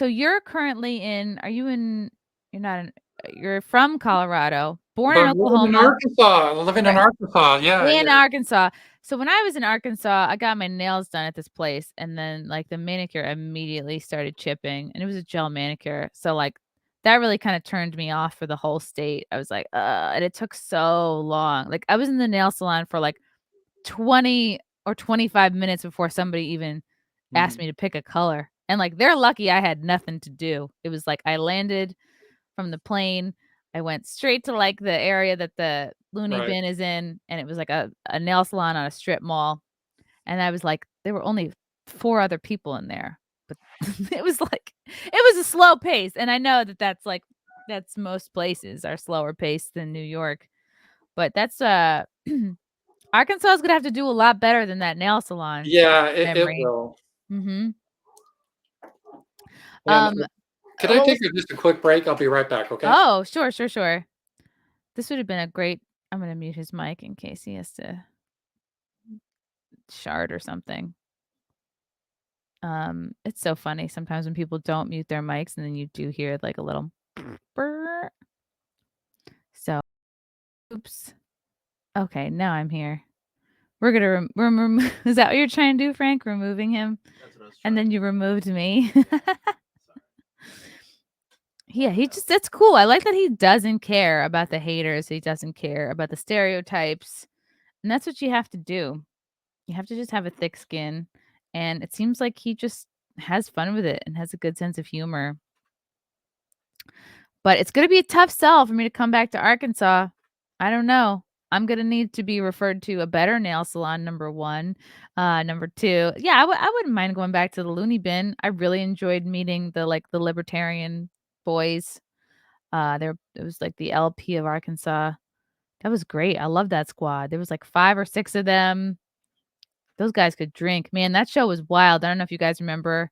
you're currently you're not in, you're from Colorado, born But in I'm living in Oklahoma, Arkansas. Living in right, Arkansas. Yeah, yeah. in Arkansas. So when I was in Arkansas, I got my nails done at this place, and then like the manicure immediately started chipping, and it was a gel manicure. So like that really kind of turned me off for the whole state. I was like, and it took so long. Like I was in the nail salon for like 20 or 25 minutes before somebody even asked Mhm. me to pick a color. And like they're lucky I had nothing to do. It was like I landed from the plane. I went straight to like the area that the loony Right. bin is in, and it was like a nail salon on a strip mall. And I was like, there were only 4 other people in there, but it was like it was a slow pace, and I know that that's most places are slower paced than New York, but that's, Arkansas is gonna have to do a lot better than that nail salon Yeah, it memory. will. Mhm. And Um, could I what take was just a quick break? I'll be right back, okay? Oh, sure, sure, sure. This would have been a great I'm gonna mute his mic in case he has to shard or something. It's so funny sometimes when people don't mute their mics and then you do hear like a little burr. So, oops. Okay, now I'm here. We're gonna is that what you're trying to do, Frank? Removing him? That's what I was And then you removed me. Sorry. Yeah, he just that's cool. I like that he doesn't care about the haters. He doesn't care about the stereotypes. And that's what you have to do. You have to just have a thick skin. And it seems like he just has fun with it and has a good sense of humor. But it's gonna be a tough sell for me to come back to Arkansas. I don't know. I'm gonna need to be referred to a better nail salon, number 1. Number 2, yeah, I wouldn't mind going back to the loony bin. I really enjoyed meeting the libertarian boys. It was like the LP of Arkansas. That was great. I love that squad. There was like 5 or 6 of them. Those guys could drink. Man, that show was wild. I don't know if you guys remember.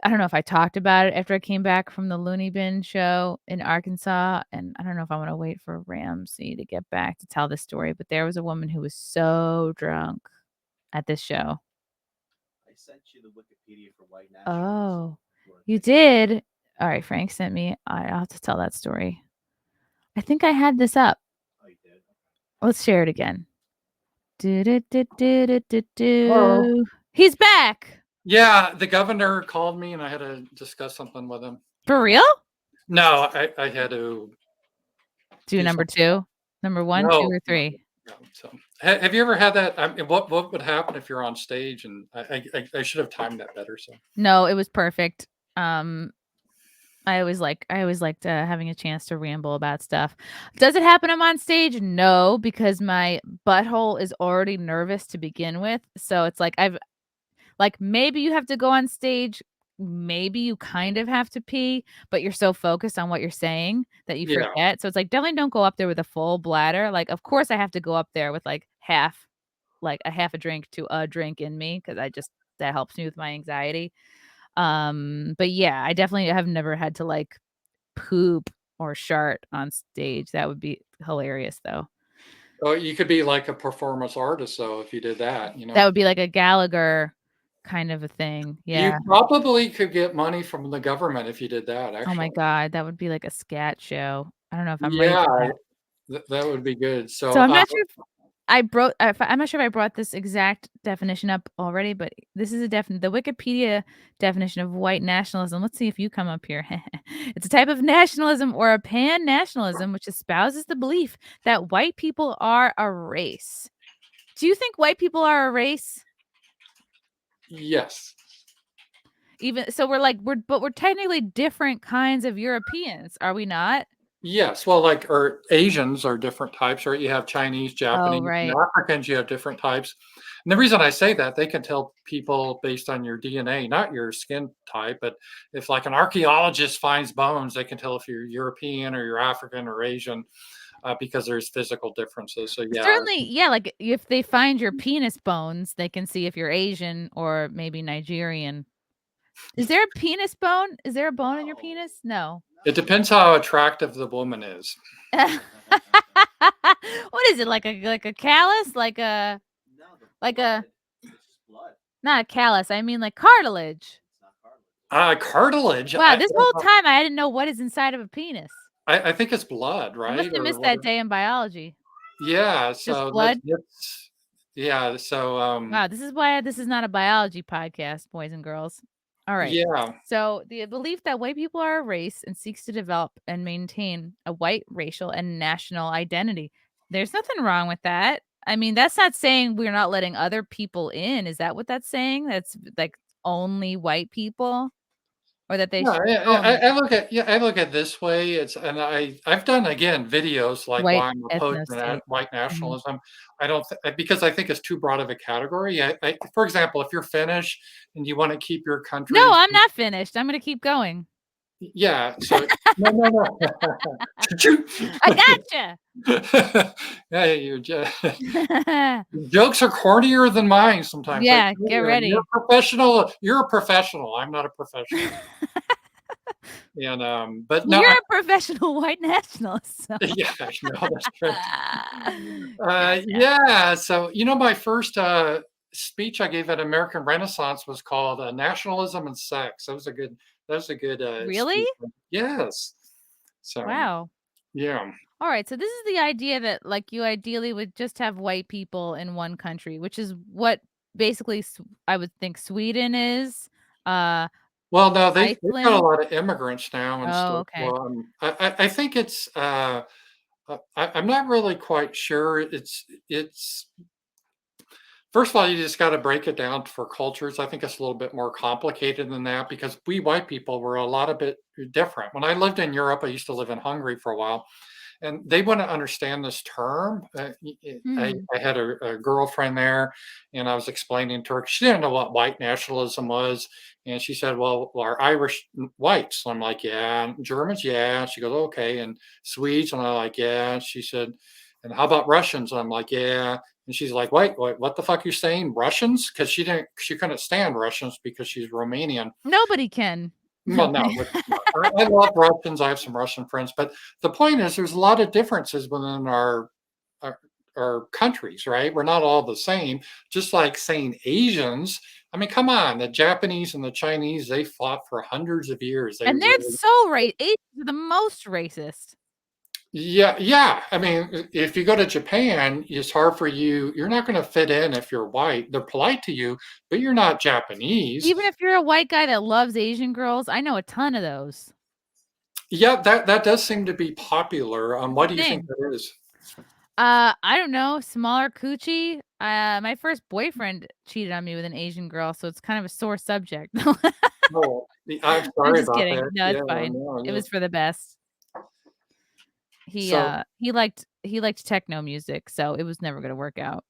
I don't know if I talked about it after I came back from the Looney Bin show in Arkansas, and I don't know if I wanna wait for Ramsy to get back to tell this story, but there was a woman who was so drunk at this show. I sent you the Wikipedia for white Oh, nationalism. you did? Alright, Frank sent me I'll have to tell that story. I think I had this up. Oh, you did? Let's share it again. Hello. He's back! Yeah, the governor called me, and I had to discuss something with him. For real? No, I had to Do number something. 2? Number 1, 2, No, or 3? no, so have you ever had that? I mean, what would happen if you're on stage? And I should have timed that better. So No, it was perfect. Um, I always liked having a chance to ramble about stuff. Does it happen I'm on stage? No, because my butthole is already nervous to begin with. So it's like maybe you have to go on stage, maybe you kind of have to pee, but you're so focused on what you're saying that you yeah. forget. So it's like definitely don't go up there with a full bladder. Like of course I have to go up there with like a half a drink to a drink in me because that helps me with my anxiety. But yeah, I definitely have never had to like poop or shart on stage. That would be hilarious though. Oh, you could be like a performance artist, though, if you did that. That would be like a Gallagher kind of a thing. You Yeah. probably could get money from the government if you did that. Oh my Actually, god, that would be like a scat show. I don't know if I'm ready yeah, for that. that would be good. So So I'm not sure I'm not sure if I brought this exact definition up already, but this is the Wikipedia definition of white nationalism. Let's see if you come up here. It's a type of nationalism or a pan-nationalism which espouses the belief that white people are a race. Do you think white people are a race? yes. Even so we're technically different kinds of Europeans, are we not? Yes, well, like, or Asians are different types, right? You have Chinese, Oh, Japanese, and right. Africans, you have different types. And the reason I say that, they can tell people based on your DNA, not your skin type, but if like an archaeologist finds bones, they can tell if you're European or you're African or Asian because there's physical differences. So yeah, Certainly, yeah, like, if they find your penis bones, they can see if you're Asian or maybe Nigerian. Is there a penis bone? Is there a bone in your penis? No. it depends how attractive the woman is. What is it, like a callus? No, the Like blood. a It's just blood. not a callus, I mean, like, cartilage. It's not cartilage. Cartilage. Wow, this whole time I didn't know what is inside of a penis. I think it's blood, I must right? have Or missed what? that day in biology. Yeah. Just So blood? that's yeah. So Wow, this is why this is not a biology podcast, boys and girls. All right. yeah. So, the belief that white people are a race and seeks to develop and maintain a white racial and national identity. There's nothing wrong with that. I mean, that's not saying we're not letting other people in. Is that what that's saying? That's like only white people, or that they No, should I look at I look at it this way. And I've done again videos like white why I'm opposed to ethnostate. white Mhm. nationalism. I don't because I think it's too broad of a category. For example, if you're Finnish and you want to keep your No, country, I'm not finished. I'm gonna keep going. yeah. So no. I gotcha. Yeah, jokes are cornier than mine sometimes. I Yeah, tell get you, you're ready. a professional. You're a professional. I'm not a professional. And but Well, no, you're a professional white nationalist, so. yeah, no, that's true. Gotcha. Yeah, so my first speech I gave at American Renaissance was called "Nationalism and Sex." That was a good Really? speech. Yes. So Wow. yeah. All right, so this is the idea that, like, you ideally would just have white people in one country, which is what basically I would think Sweden is, uh, Well, no, they've got a Iceland. lot of immigrants now and Oh, stuff. okay. Well, I think it's I'm not really quite sure. It's First of all, you just got to break it down for cultures. I think it's a little bit more complicated than that because we white people were a lot of bit different. When I lived in Europe, I used to live in Hungary for a while, and they wouldn't understand this term. Hmm. I had a girlfriend there, and I was explaining to her. She didn't know what white nationalism was, and she said, "Well, are Irish whites?" And I'm like, "Yeah." And Germans, yeah. She goes, "Okay." And Swedes, and I'm like, "Yeah." She said, "And how about Russians?" And I'm like, "Yeah." And she's like, "Wait, what the fuck are you saying? Russians?" Because she couldn't stand Russians because she's Romanian. Nobody can. Well, no, I love Russians. I have some Russian friends, but the point is, there's a lot of differences within our, our countries, right? We're not all the same. Just like saying Asians. I mean, come on, the Japanese and the Chinese, they fought for hundreds of years. They And they're really, so Asians are the most racist. yeah, yeah. I mean, if you go to Japan, it's hard for you. You're not going to fit in if you're white. They're polite to you, but you're not Japanese. Even if you're a white guy that loves Asian girls, I know a ton of those. Yeah, that does seem to be popular. It's a What do you think thing. that is? I don't know, smaller coochie. My first boyfriend cheated on me with an Asian girl, so it's kind of a sore subject. Oh, I'm I'm sorry just about kidding. that. No, Yeah, it's fine. no, It yeah. was for the best. He, So uh, he liked he liked techno music, so it was never gonna work out.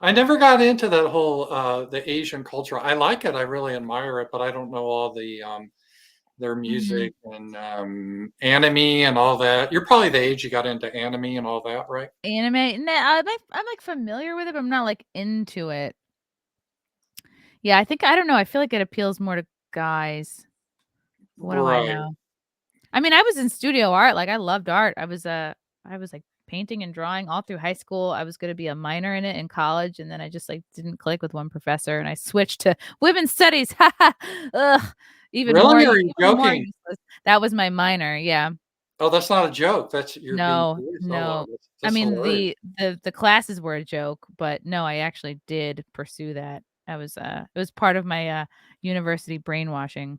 I never got into that whole the Asian culture. I like it. I really admire it, but I don't know all the their Mhm. music and anime and all that. You're probably the age you got into anime and all that, right? Anime? Nah, I'm familiar with it, but I'm not, like, into it. Yeah, I don't know, I feel like it appeals more to guys. What do I Right. know? I mean, I was in studio art, like, I loved art. I was, like, painting and drawing all through high school. I was gonna be a minor in it in college, and then I just, like, didn't click with one professor, and I switched to women's studies. Ugh, Really? Or are you even more joking? useless. That was my minor, yeah. Oh, that's not a joke. That's you're being No, serious. Oh wow, no. I that's mean, hilarious. the classes were a joke, but no, I actually did pursue that. It was part of my, university brainwashing.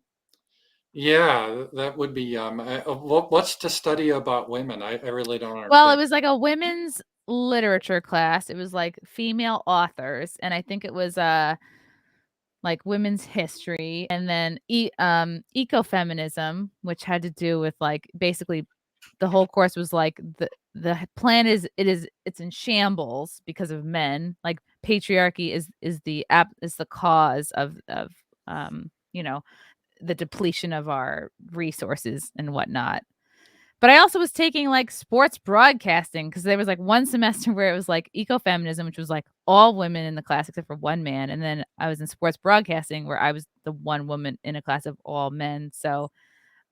Yeah, that would be what's to study about women? I really don't Well, it understand. was like a women's literature class. It was like female authors, and I think it was, like women's history, and then ecofeminism, which had to do with, like, basically the whole course was like the plan is it's in shambles because of men. Like patriarchy is the cause of you know, the depletion of our resources and whatnot. But I also was taking, like, sports broadcasting because there was, like, one semester where it was, like, ecofeminism, which was, like, all women in the class except for one man, and then I was in sports broadcasting where I was the one woman in a class of all men, so,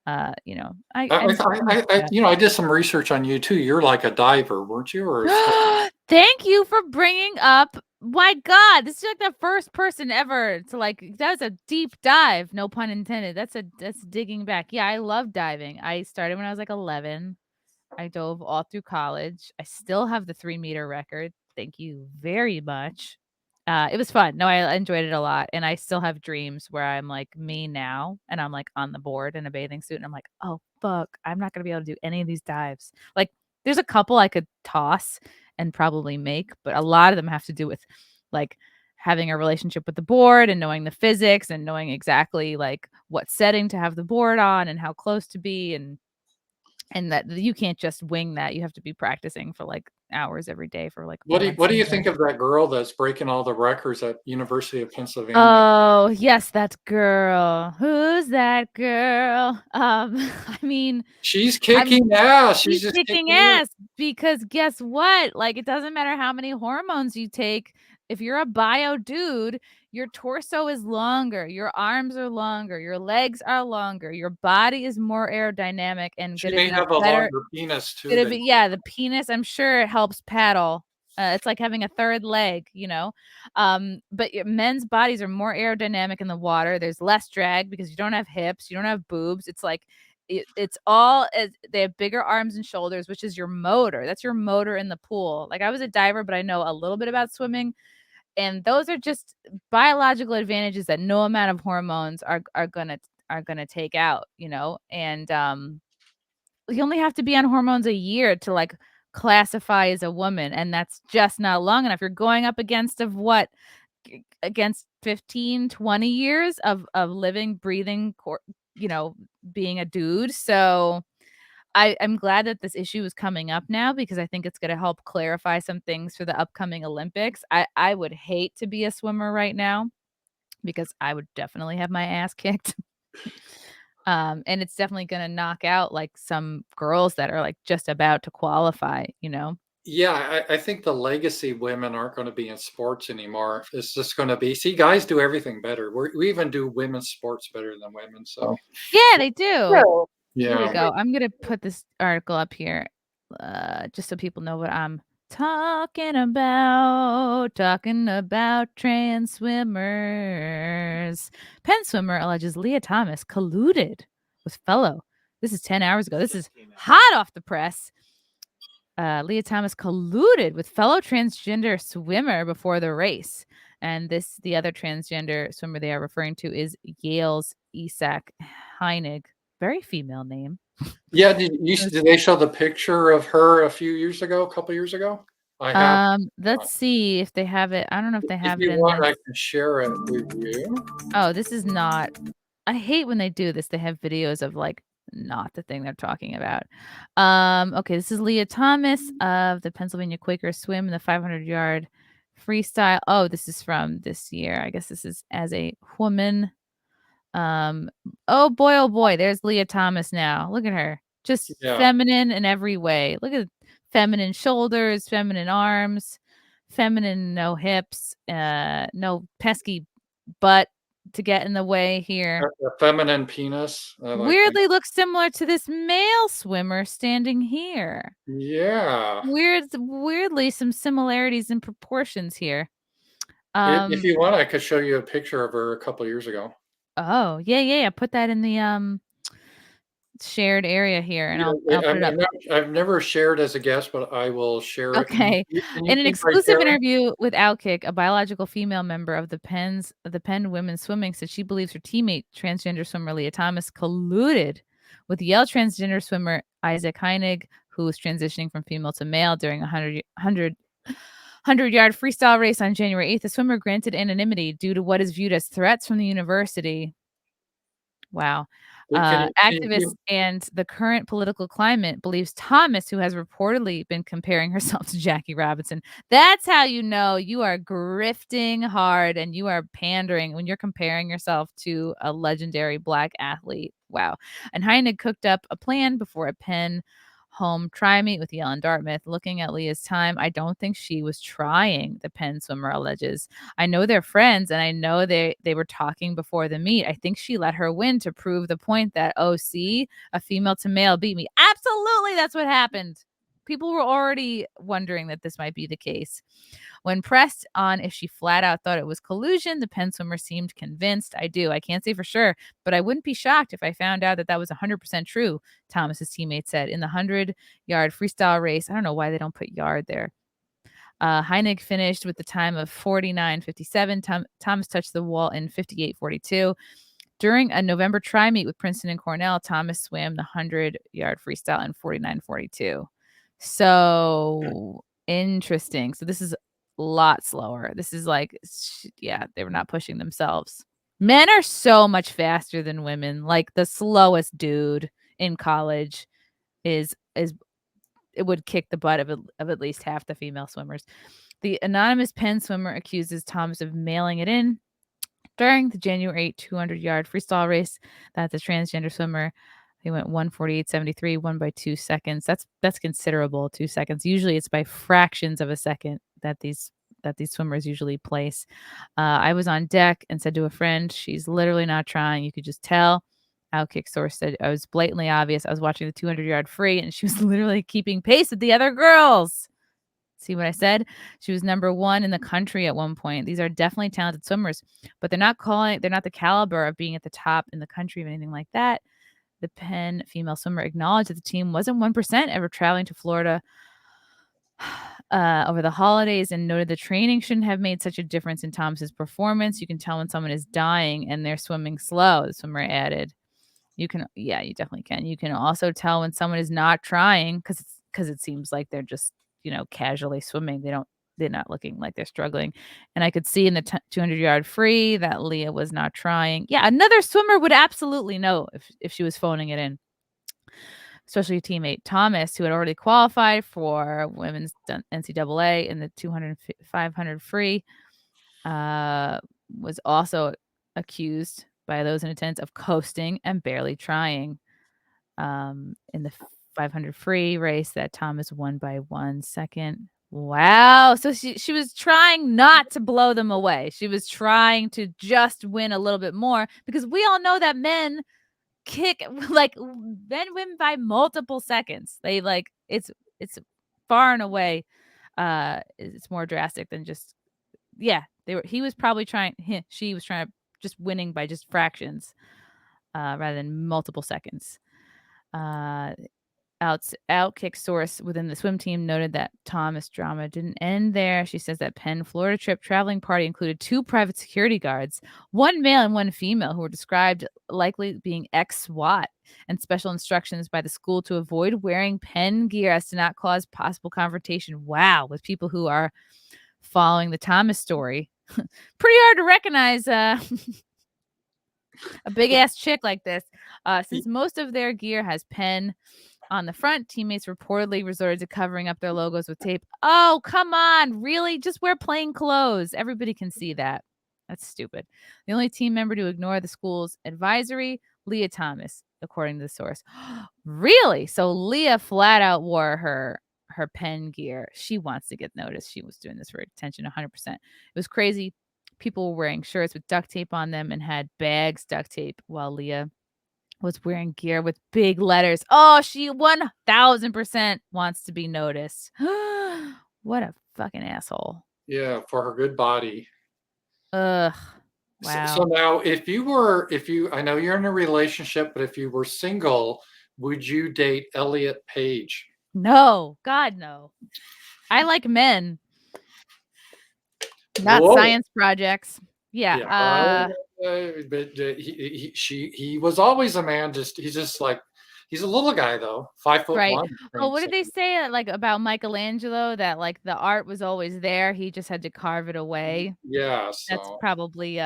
I mixed it up. I did some research on you too. You're like a diver, weren't you? Or Thank you for bringing up my god, this is, like, the first person ever to, like that was a deep dive, no pun intended. That's digging back. Yeah, I love diving. I started when I was, like, 11. I dove all through college. I still have the 3-meter record. Thank you very much. It was fun. No, I enjoyed it a lot, and I still have dreams where I'm, like, me now, and I'm, like, on the board in a bathing suit, and I'm like, "Oh, fuck. I'm not gonna be able to do any of these dives." Like, there's a couple I could toss and probably make, but a lot of them have to do with, like, having a relationship with the board and knowing the physics and knowing exactly like what setting to have the board on and how close to be, and that you can't just wing that. You have to be practicing for like hours every day for like What months do and you think months. of that girl that's breaking all the records at University of Pennsylvania? Oh, yes, that girl. Who's that girl? I mean, She's kicking ass. She's she's just kicking kicking ass. ass because guess what? Like, it doesn't matter how many hormones you take. If you're a bio dude, your torso is longer, your arms are longer, your legs are longer, your body is more aerodynamic and She gonna may be have a better. longer penis too Gonna than be, you. yeah, the penis, I'm sure it helps paddle. It's like having a third leg, you know? But men's bodies are more aerodynamic in the water. There's less drag because you don't have hips, you don't have boobs. It's like it's all they have bigger arms and shoulders, which is your motor. That's your motor in the pool. Like I was a diver, but I know a little bit about swimming, and those are just biological advantages that no amount of hormones are gonna take out, you know? And you only have to be on hormones a year to like classify as a woman, and that's just not long enough. You're going up against of what against 15, 20 years of living, breathing, you know, being a dude. So I'm glad that this issue is coming up now because I think it's going to help clarify some things for the upcoming Olympics. I would hate to be a swimmer right now because I would definitely have my ass kicked. And it's definitely gonna knock out, like, some girls that are, like, just about to qualify, you know? Yeah, I think the legacy women aren't going to be in sports anymore. It's just going to be, see, guys do everything better. We even do women's sports better than women. So, Yeah, they do. Here we yeah. go. I'm gonna put this article up here, just so people know what I'm talking about. Talking about trans swimmers. Penn swimmer alleges Leah Thomas colluded with fellow. This is 10 hours ago. This is hot off the press. Leah Thomas colluded with fellow transgender swimmer before the race. And the other transgender swimmer they are referring to is Yale's Isak Heinig. Very female name. Yeah, did they show the picture of her a few years ago, a couple years ago? I have. Let's see if they have it. I don't know if they If have it you in want, this. I can share it with you. Oh, this is not. I hate when they do this. They have videos of like not the thing they're talking about. Okay, this is Leah Thomas of the Pennsylvania Quaker Swim in the 500-yard freestyle. Oh, this is from this year. I guess this is as a woman. Oh boy, there's Leah Thomas now. Look at her. Just Yeah. feminine in every way. Look at feminine shoulders, feminine arms, feminine no hips, no pesky butt to get in the way here. A feminine penis. I think. Weirdly looks similar to this male swimmer standing here. Yeah. Weirdly some similarities in proportions here. If you want, I could show you a picture of her a couple years ago. Oh, yeah. Put that in the shared area here and Yeah, I'll put it up. I've never shared as a guest, but I will share it. Okay. Can you In an keep right exclusive there? interview with Outkick, a biological female member of the Penn women's swimming said she believes her teammate, transgender swimmer Leah Thomas, colluded with Yale transgender swimmer Isaac Heinig, who was transitioning from female to male during a 100-yard freestyle race on January 8th. The swimmer granted anonymity due to what is viewed as threats from the university. Wow. Can Activists you and the current political climate believes Thomas, who has reportedly been comparing herself to Jackie Robinson. That's how you know you are grifting hard and you are pandering when you're comparing yourself to a legendary Black athlete. Wow. And Heinig cooked up a plan before a Penn home try meet with Yale and Dartmouth. Looking at Leah's time, I don't think she was trying, the Penn swimmer alleges. I know they're friends, and I know they were talking before the meet. I think she let her win to prove the point that, oh, see, a female to male beat me. Absolutely, that's what happened. People were already wondering that this might be the case. When pressed on if she flat out thought it was collusion, the Penn swimmer seemed convinced. I do. I can't say for sure, but I wouldn't be shocked if I found out that was 100% true, Thomas's teammate said. In the 100-yard freestyle race, I don't know why they don't put yard there. Heinig finished with the time of 49:57. Thomas touched the wall in 58:42. During a November tri meet with Princeton and Cornell, Thomas swam the 100-yard freestyle in 49:42. So interesting. So this is lot slower. This is like, they were not pushing themselves. Men are so much faster than women. Like the slowest dude in college is it would kick the butt of at least half the female swimmers. The anonymous Penn swimmer accuses Thomas of mailing it in during the January 200-yard freestyle race. That the transgender swimmer, he went 1:48.73, won by 2 seconds. That's considerable, 2 seconds. Usually it's by fractions of a second that these swimmers usually place. I was on deck and said to a friend, she's literally not trying. You could just tell. Outkick source said I was blatantly obvious. I was watching the 200-yard free and she was literally keeping pace with the other girls. See what I said? She was number 1 in the country at one point. These are definitely talented swimmers, but they're not the caliber of being at the top in the country or anything like that. The Penn female swimmer acknowledged that the team wasn't 1% ever traveling to Florida over the holidays and noted the training shouldn't have made such a difference in Thomas's performance. You can tell when someone is dying and they're swimming slow, the swimmer added. You definitely can. You can also tell when someone is not trying because it seems like they're just, casually swimming. They're not looking like they're struggling. And I could see in the 200-yard free that Leah was not trying. Yeah, another swimmer would absolutely know if she was phoning it in. Especially teammate Thomas, who had already qualified for women's NCAA in the 200 500 free, was also accused by those in attendance of coasting and barely trying in the 500 free race that Thomas won by 1 second. Wow. So she was trying not to blow them away. She was trying to just win a little bit more because we all know that men kick men win by multiple seconds. They it's far and away it's more drastic than just she was trying to just winning by just fractions rather than multiple seconds. Outkick source within the swim team noted that Thomas drama didn't end there. She says that Penn Florida trip traveling party included 2 private security guards, 1 male and 1 female, who were described likely being ex-SWAT, and special instructions by the school to avoid wearing Penn gear as to not cause possible confrontation. Wow, with people who are following the Thomas story. Pretty hard to recognize a big ass chick like this. Since most of their gear has Penn on the front, teammates reportedly resorted to covering up their logos with tape. Oh, come on. Really? Just wear plain clothes. Everybody can see that. That's stupid. The only team member to ignore the school's advisory, Leah Thomas, according to the source. Really? So Leah flat out wore her Penn gear. She wants to get noticed. She was doing this for attention 100%. It was crazy. People were wearing shirts with duct tape on them and had bags duct tape while Leah was wearing gear with big letters. Oh, she 1000% wants to be noticed. What a fucking asshole. Yeah, for her good body. Ugh. Wow. So now I know you're in a relationship, but if you were single, would you date Elliot Page? No, God, no. I like men, not science projects. Yeah. But he was always a man. He's a little guy though, 5'1". Right. Well, what did they say about Michelangelo? That the art was always there. He just had to carve it away. Yeah. That's probably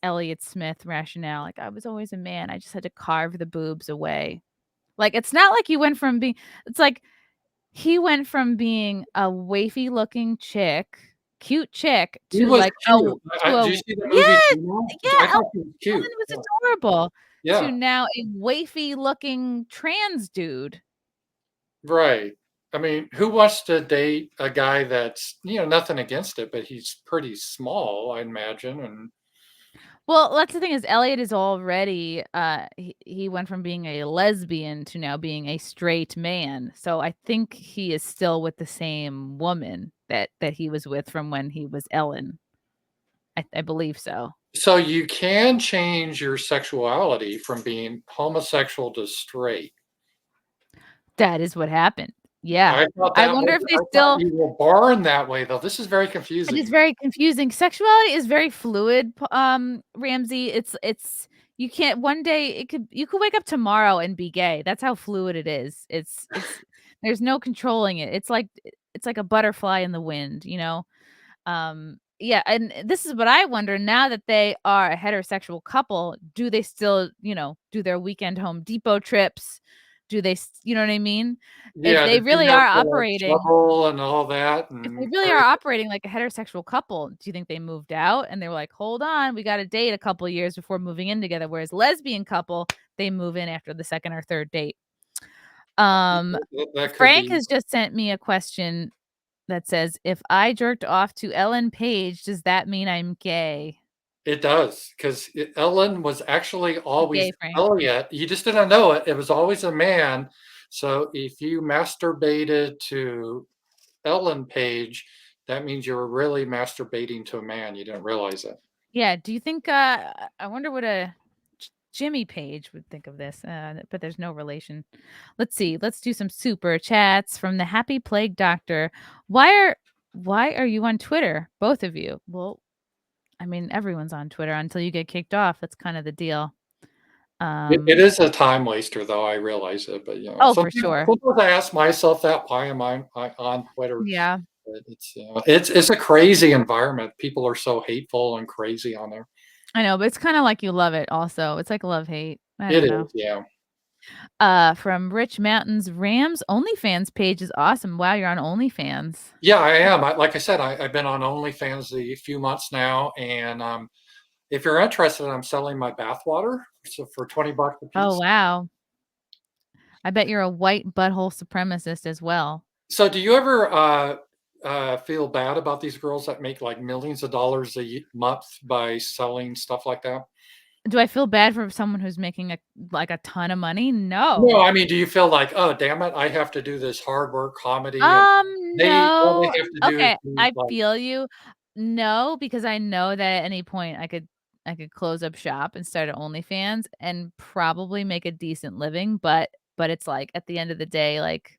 Elliot Smith rationale. Like, I was always a man. I just had to carve the boobs away. Like, it's not like he went from being a wafy looking cute chick to he was like cute. Did you see the movie? I thought he was cute. It was adorable. Yeah. To now a wafy looking trans dude. Right. I mean, who wants to date a guy that's, nothing against it, but he's pretty small, I imagine. And well, that's the thing is Elliot is already he went from being a lesbian to now being a straight man. So I think he is still with the same woman that he was with from when he was Ellen. I believe so. So you can change your sexuality from being homosexual to straight. That is what happened. Yeah. I wonder if they still you were born that way though. This is very confusing. It is very confusing. Sexuality is very fluid, Ramsey. It's you can't one day you could wake up tomorrow and be gay. That's how fluid it is. It's There's no controlling it. It's like a butterfly in the wind, Yeah, and this is what I wonder now that they are a heterosexual couple, do they still, do their weekend Home Depot trips? Do they you know what I mean? If Yeah, they did you really have are to, like, operating shovel and all that if they and really are carry operating like a heterosexual couple, do you think they moved out and they were like, "Hold on, we gotta date a couple years before moving in together," whereas lesbian couple, they move in after the 2nd or 3rd date? Um, that could Frank be. has just sent me a question that says, "If I jerked off to Ellen Page, does that mean I'm gay?" It does, 'cause Ellen was actually You always gay, Frank. Elliot. You just didn't know it. It was always a man. So if you masturbated to Ellen Page, that means you were really masturbating to a man. You didn't realize it. Yeah, do you think, I wonder what a Jimmy Page would think of this, but there's no relation. Let's see, let's do some super chats from the Happy Plague Doctor. Why are you on Twitter, both of you? Well, I mean, everyone's on Twitter until you get kicked off. That's kind of the deal. It is a time waster, though, I realize it, but, Oh, for sometimes sure. sometimes I ask myself that, "Why am I on Twitter?" Yeah, But it's a crazy environment. People are so hateful and crazy on there. I know, but it's kind of like you love it also. It's like love-hate. I It don't know. is, yeah. From Rich Mountains, Rams OnlyFans page is awesome. Wow, you're on OnlyFans. Yeah, I am. Like I said, I've been on OnlyFans a few months now, and if you're interested, I'm selling my bathwater so for $20 a Oh, piece. wow. I bet you're a white butthole supremacist as well. So, do you ever feel bad about these girls that make like millions of dollars month by selling stuff like that? Do I feel bad for someone who's making a ton of money? No, No. I mean, do you feel like, oh, damn it, I have to do this hard work comedy, and all they No. have to do is Okay, be I like, feel you. No, because I know that at any point I could close up shop and start an OnlyFans and probably make a decent living, but it's like at the end of the day, like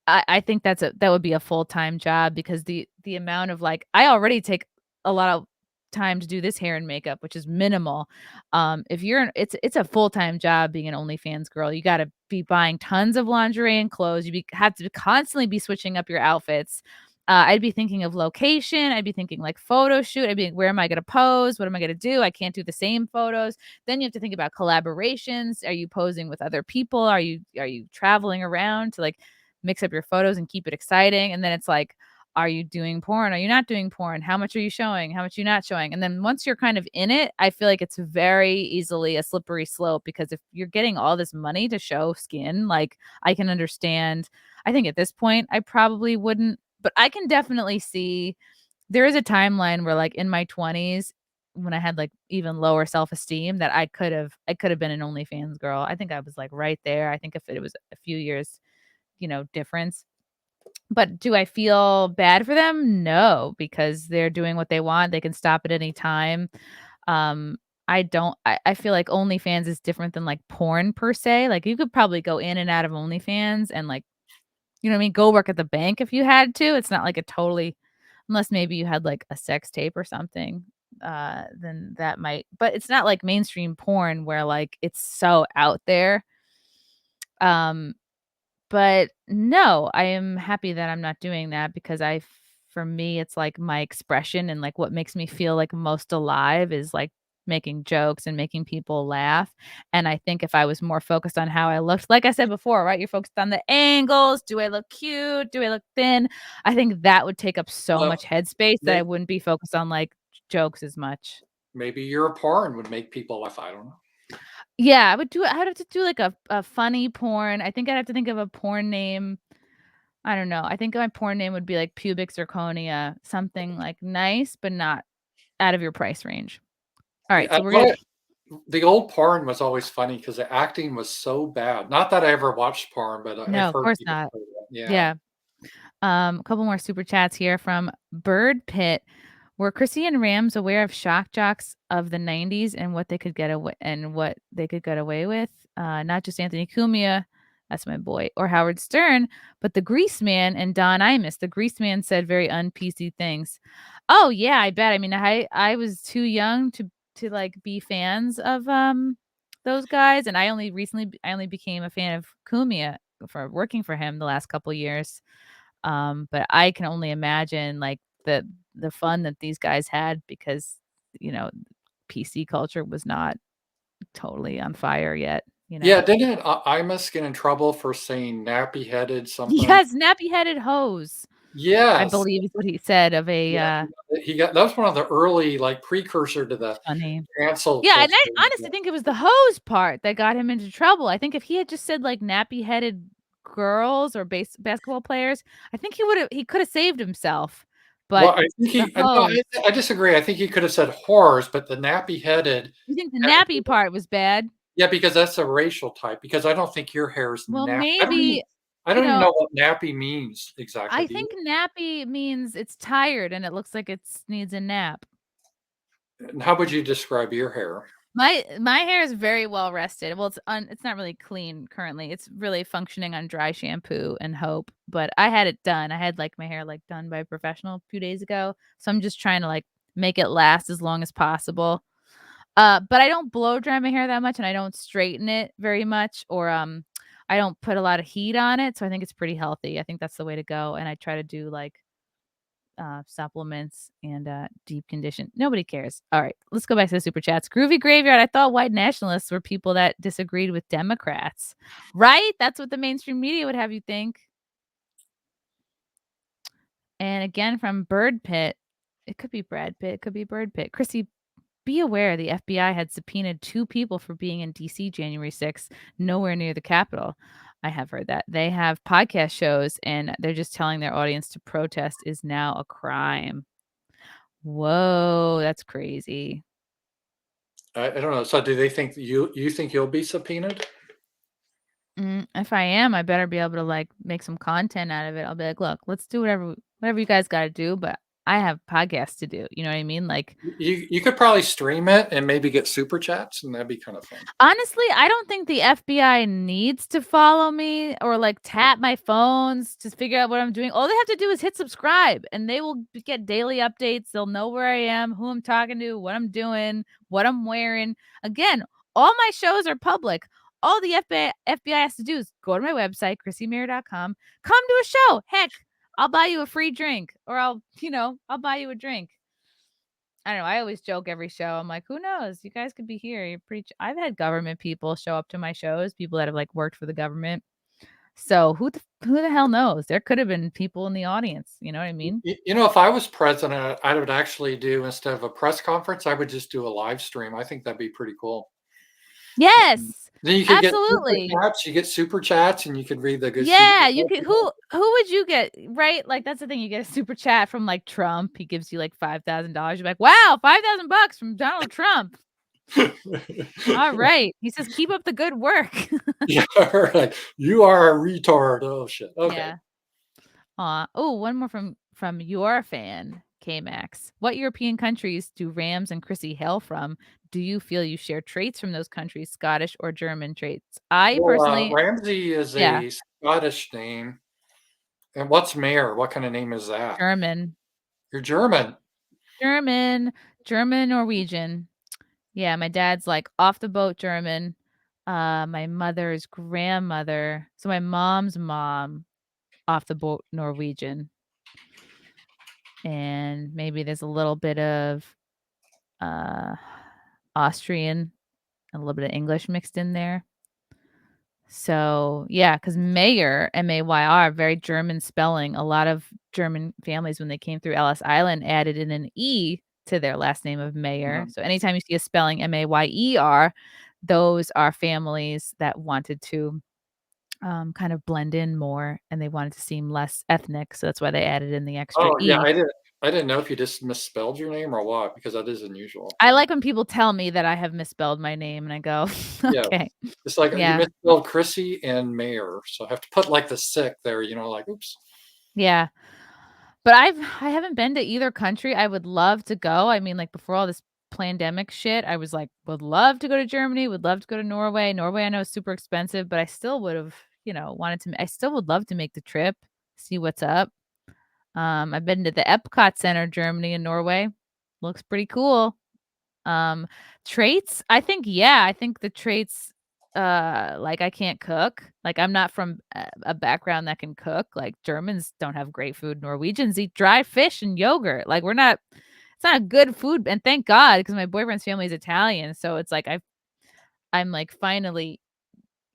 I think that would be a full-time job because the amount of, like I already take a lot of time to do this hair and makeup, which is minimal. If you're it's a full-time job being an OnlyFans girl. You gotta be buying tons of lingerie and clothes. Have to constantly be switching up your outfits. I'd be thinking of location. I'd be thinking like photo shoot. I'd be like, where am I gonna pose? What am I gonna do? I can't do the same photos. Then you have to think about collaborations. Are you posing with other people? Are you traveling around to like mix up your photos and keep it exciting? And then it's like, are you doing porn? Are you not doing porn? How much are you showing? How much are you not showing? And then once you're kind of in it, I feel like it's very easily a slippery slope because if you're getting all this money to show skin, like I can understand. I think at this point, I probably wouldn't, but I can definitely see there is a timeline where like in my 20s when I had like even lower self-esteem that I could have been an OnlyFans girl. I think I was like right there. I think if it was a few years difference. But do I feel bad for them? No, because they're doing what they want. They can stop at any time. Um, I don't I feel like OnlyFans is different than like porn per se. Like you could probably go in and out of OnlyFans and like, you know what I mean, go work at the bank if you had to. It's not like a totally unless maybe you had like a sex tape or something, then that might but it's not like mainstream porn where like it's so out there. Um, But no, I am happy that I'm not doing that because for me, it's like my expression and like what makes me feel like most alive is like making jokes and making people laugh. And I think if I was more focused on how I looked, like I said before, right? You're focused on the angles. Do I look cute? Do I look thin? I think that would take up so well, much headspace that I may- wouldn't be focused on like jokes as much. maybe your porn would make people laugh. I don't know. Yeah, I'd have to do like a funny porn. I think I'd have to think of a porn name. I don't know. I think my porn name would be like pubic zirconia, something like nice, but not out of your price range. All right, Yeah, so we're gonna the old porn was always funny because the acting was so bad. Not that I ever watched porn, but I've no, of heard course people not. say that. Yeah. Yeah. A couple more super chats here from Bird Pit. Were Chrissy and Rams aware of shock jocks of the 90s and what they could get away with? Not just Anthony Cumia, that's my boy, or Howard Stern, but the Grease Man and Don Imus. The Grease Man said very un-PC things. Oh yeah, I bet. I mean, I was too young to like be fans of those guys, and I only became a fan of Cumia for working for him the last couple years. But I can only imagine like the fun that these guys had because, you know, PC culture was not totally on fire yet, you know. Yeah, didn't Imus get in trouble for saying nappy-headed something? Yes, nappy-headed hose, I Yes. believe is what he said of a, Yeah, he got that was one of the early, like, precursor to the funny. cancel Yeah, and culture. I honestly think it was the hose part that got him into trouble. I think if he had just said, like, nappy-headed girls or basketball players, I think he coulda saved himself, Well, but I think the he no, hose I disagree. I think he could have said whores, but the nappy-headed you think the nappy part was bad? yeah, because that's a racial type, because I don't think your hair is Well, nappy. maybe, I you don't even know, know what nappy means exactly, I do you? think nappy means it's tired and it looks like it's needs a nap. And how would you describe your hair? My hair is very well rested. Well, it's not really clean currently. It's really functioning on dry shampoo and hope, but I had it done. I had, like, my hair, like, done by a professional a few days ago, so I'm just trying to, like, make it last as long as possible. But I don't blow dry my hair that much, and I don't straighten it very much, or, I don't put a lot of heat on it, so I think it's pretty healthy. I think that's the way to go, and I try to do, like, supplements and deep condition. Nobody cares. All right, let's go back to the super chats. Groovy Graveyard. I thought white nationalists were people that disagreed with Democrats, right? That's what the mainstream media would have you think. And again, from Bird Pit, it could be Brad Pitt, it could be Bird Pit. Chrissy, be aware the FBI had subpoenaed 2 people for being in DC January 6th, nowhere near the Capitol. I have heard that. They have podcast shows and they're just telling their audience to protest is now a crime. Whoa, that's crazy. I don't know. So do they think you think you'll be subpoenaed? If I am, I better be able to, like, make some content out of it. I'll be like, "Look, let's do whatever you guys gotta do, but I have podcasts to do." You know what I mean? Like, You could probably stream it and maybe get super chats, and that'd be kind of fun. honestly, I don't think the FBI needs to follow me or, like, tap my phones to figure out what I'm doing. All they have to do is hit subscribe, and they will get daily updates. They'll know where I am, who I'm talking to, what I'm doing, what I'm wearing. Again, all my shows are public. All the FBI has to do is go to my website, ChrissieMayr.com, come to a show. Heck, I'll buy you a free drink, or I'll buy you a drink. I don't know. I always joke every show. I'm like, who knows? You guys could be here. You're pretty. I've had government people show up to my shows, people that have like worked for the government. So who the hell knows? There could have been people in the audience. You know what I mean? You know, if I was president, I would actually do instead of a press conference, I would just do a live stream. I think that'd be pretty cool. Yes, Then you could get super absolutely. chats. You get super chats, and you could read the good super. Yeah, you could. Who would you get? Right? Like that's the thing. You get a super chat from like Trump. He gives you like $5,000. You're like, wow, $5,000 from Donald Trump. All right. He says, keep up the good work. Yeah, right. You are a retard. Oh shit. Okay. Yeah. Oh, one more from your fan, K-Max. What European countries do Rams and Chrissy hail from? Do you feel you share traits from those countries, Scottish or German traits? I Well, personally, Ramsey is yeah, a Scottish name. And what's Mayr? What kind of name is that? German, You're German. German, German, Norwegian. Yeah, my dad's like off the boat German. My mother's grandmother, so my mom's mom, off the boat Norwegian, and maybe there's a little bit of uh Austrian, a little bit of English mixed in there. So, yeah, because Mayr, M-A-Y-R, very German spelling. A lot of German families, when they came through Ellis Island, added in an E to their last name of Mayer. Mhm. So anytime you see a spelling M-A-Y-E-R, those are families that wanted to, kind of blend in more, and they wanted to seem less ethnic, so that's why they added in the extra Oh yeah, E. I didn't know if you just misspelled your name or what, because that is unusual. I like when people tell me that I have misspelled my name, and I go, Yeah. "Okay." It's like you Yeah. misspelled Chrissy and Mayr, so I have to put like the sick there, like oops. Yeah. But I haven't been to either country. I would love to go. I mean, like, before all this pandemic shit, I was like, would love to go to Germany, would love to go to Norway. Norway, I know is super expensive, but I still would've, wanted to I still would love to make the trip, see what's up. I've been to the Epcot Center, Germany and Norway. Looks pretty cool. Um, Traits, I think, yeah, I think the traits like I can't cook. Like I'm not from a background that can cook. Like Germans don't have great food. Norwegians eat dry fish and yogurt. Like it's not good food. And thank God, because my boyfriend's family is Italian. So it's like I'm like finally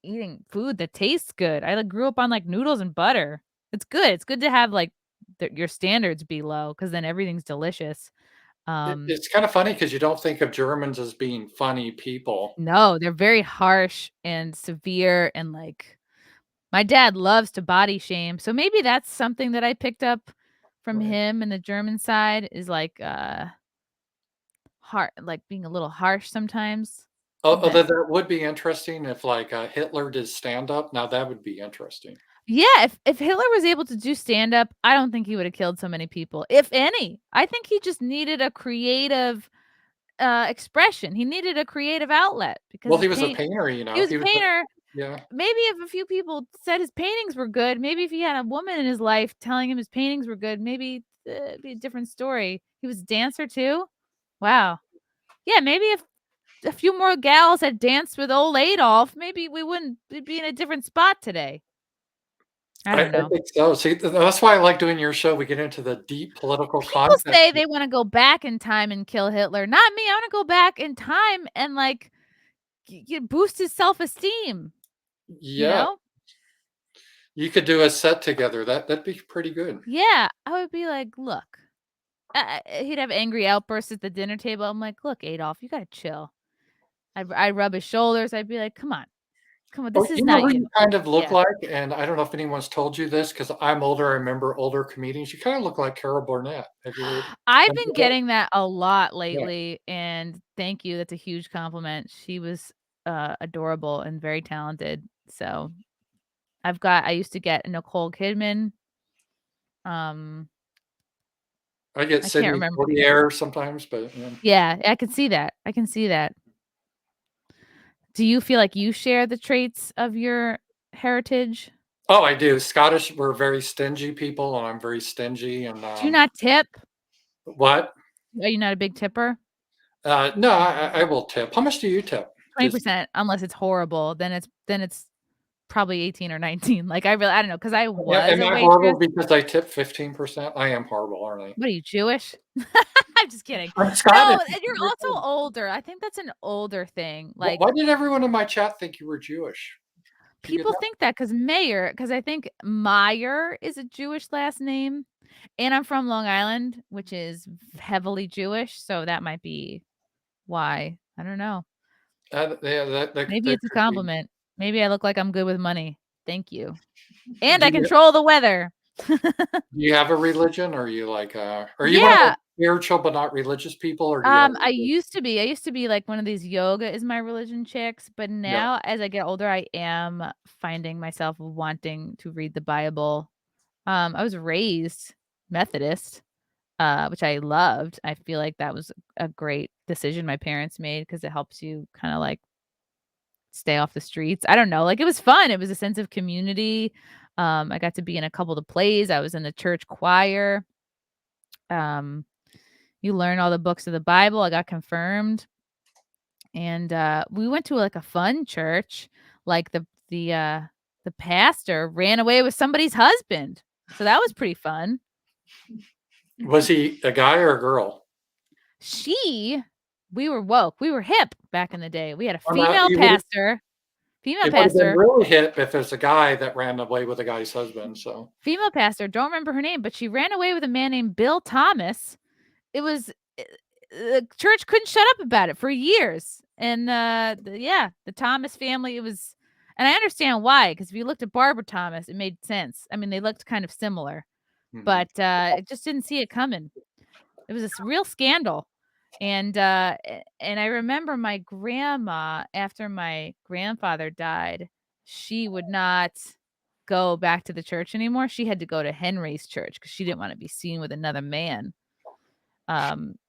eating food that tastes good. I like grew up on like noodles and butter. It's good. It's good to have like your standards be low because then everything's delicious. It's kind of funny because you don't think of Germans as being funny people. No, they're very harsh and severe and like my dad loves to body shame. So maybe that's something that I picked up from Right. him and the German side is like hard like being a little harsh sometimes. Although that would be interesting if like Hitler did stand up. Now that would be interesting. Yeah, if Hitler was able to do stand up, I don't think he would have killed so many people, if any. I think he just needed a creative expression. He needed a creative outlet because Well, his he was a paint painter, he was a He was a, painter. yeah. Maybe if a few people said his paintings were good, maybe if he had a woman in his life telling him his paintings were good, maybe it'd be a different story. He was a dancer too? Wow. Yeah, maybe if a few more gals had danced with old Adolf, maybe we wouldn't be in a different spot today. I I don't know. think so. See, that's why I like doing your show. We get into the deep political People content. say they wanna go back in time and kill Hitler. Not me. I wanna go back in time and, like, boost his self-esteem, you Yeah, know? you could do a set together. That'd be pretty good. Yeah, I would be like, "Look." He'd have angry outbursts at the dinner table. I'm like, "Look, Adolf, you gotta chill." I'd rub his shoulders. I'd be like, come on, Oh, this is you know not who you." you kind of look Yeah. like, and I don't know if anyone's told you this because I'm older. I remember older comedians. You kind of look like Carol Burnett. Have you ever I've been to been that? getting that a lot Yeah. lately, and thank you. That's a huge compliment. She was, adorable and very talented. So, I used to get Nicole Kidman. Um, I get I can't Sidney remember the Poitier sometimes, but yeah. Yeah, I can see that. I can see that. Do you feel like you share the traits of your heritage? Oh, I do. Scottish were very stingy people, and I'm very stingy. And Do you not tip? what? Are you not a big tipper? No, I will tip. How much do you tip? Just 20%, unless it's horrible, then it's probably 18 or 19. Like, I don't know, 'cause I was am a I horrible waitress. because I tip 15%? I am horrible, aren't I? What are you, Jewish? I'm just kidding. I'm No, Scottish. and you're also older. I think that's an older thing. Like, Why did everyone in my chat think you were Jewish? Do you people know? think that 'cause I think Mayr is a Jewish last name, and I'm from Long Island, which is heavily Jewish, so that might be why. I don't know. Yeah, Maybe that it's a could be. compliment. Maybe I look like I'm good with money. Thank you. And Do I you control the weather. do you have a religion? Or are you like, are you one of those Yeah, spiritual but not religious people, or do you have a religion? I used to be like one of these yoga is my religion chicks, but Yeah. now as I get older, I am finding myself wanting to read the Bible. I was raised Methodist, which I loved. I feel like that was a great decision my parents made because it helps you kind of like stay off the streets. I don't know, like, it was fun. It was a sense of community. I got to be in a couple of plays. I was in the church choir. Um, you learn all the books of the Bible. I got confirmed, and, we went to, like, a fun church. Like, the pastor ran away with somebody's husband, so that was pretty fun. Was he a guy or a girl? She We were woke. We were hip back in the day. We had a Or not, female it would have been pastor really hip if there's a guy that ran away with a guy's husband. So female pastor, don't remember her name, but she ran away with a man named Bill Thomas. It was the church couldn't shut up about it for years, and, the Thomas family, it was and I understand why, because if you looked at Barbara Thomas, it made sense. I mean, they looked kind of similar, mhm. but, it just didn't see it coming. It was this real scandal, and, and I remember my grandma, after my grandfather died, she would not go back to the church anymore. She had to go to Henry's church because she didn't wanna be seen with another man.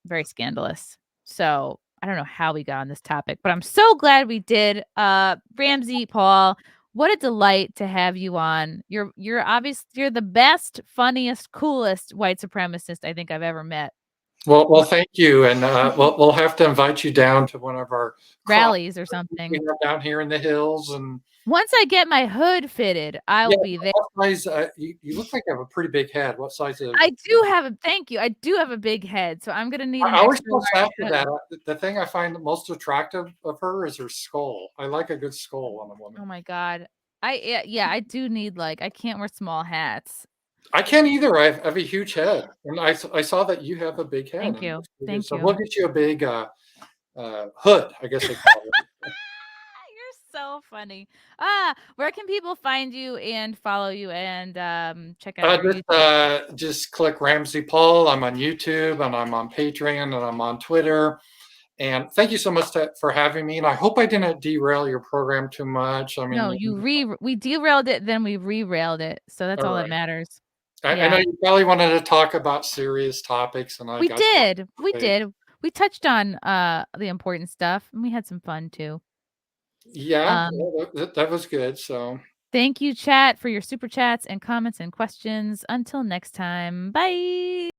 Very scandalous. So, I don't know how we got on this topic, but I'm so glad we did. RamZPaul, what a delight to have you on. You're the best, funniest, coolest white supremacist I think I've ever met. Well, thank you, and we'll have to invite you down to one of our rallies or we something. have down here in the hills, and Once I get my hood fitted, I will be there. what size? You look like you have a pretty big head. What size is? I do have a thank you. I do have a big head, so I'm gonna need an I always extra feel sad large for hood. that. The thing I find most attractive of her is her skull. I like a good skull on a woman. Oh my god. Yeah, I do need I can't wear small hats. I can't either. I have a huge head, and I saw that you have a big head. Thank And you. that's pretty good. Thank So you. we'll get you a big hood, I guess they call it. You're so funny. Where can people find you and follow you and check out your YouTube? Just click RamZPaul. I'm on YouTube, and I'm on Patreon, and I'm on Twitter. And thank you so much for having me. And I hope I didn't derail your program too much. I mean, No, we derailed it, then we re-railed it. So that's all that right. matters. I know you probably wanted to talk about serious topics, and I We got did. We away. did. We touched on the important stuff, and we had some fun too. Yeah, that was good. So Thank you, chat, for your super chats and comments and questions. Until next time, bye.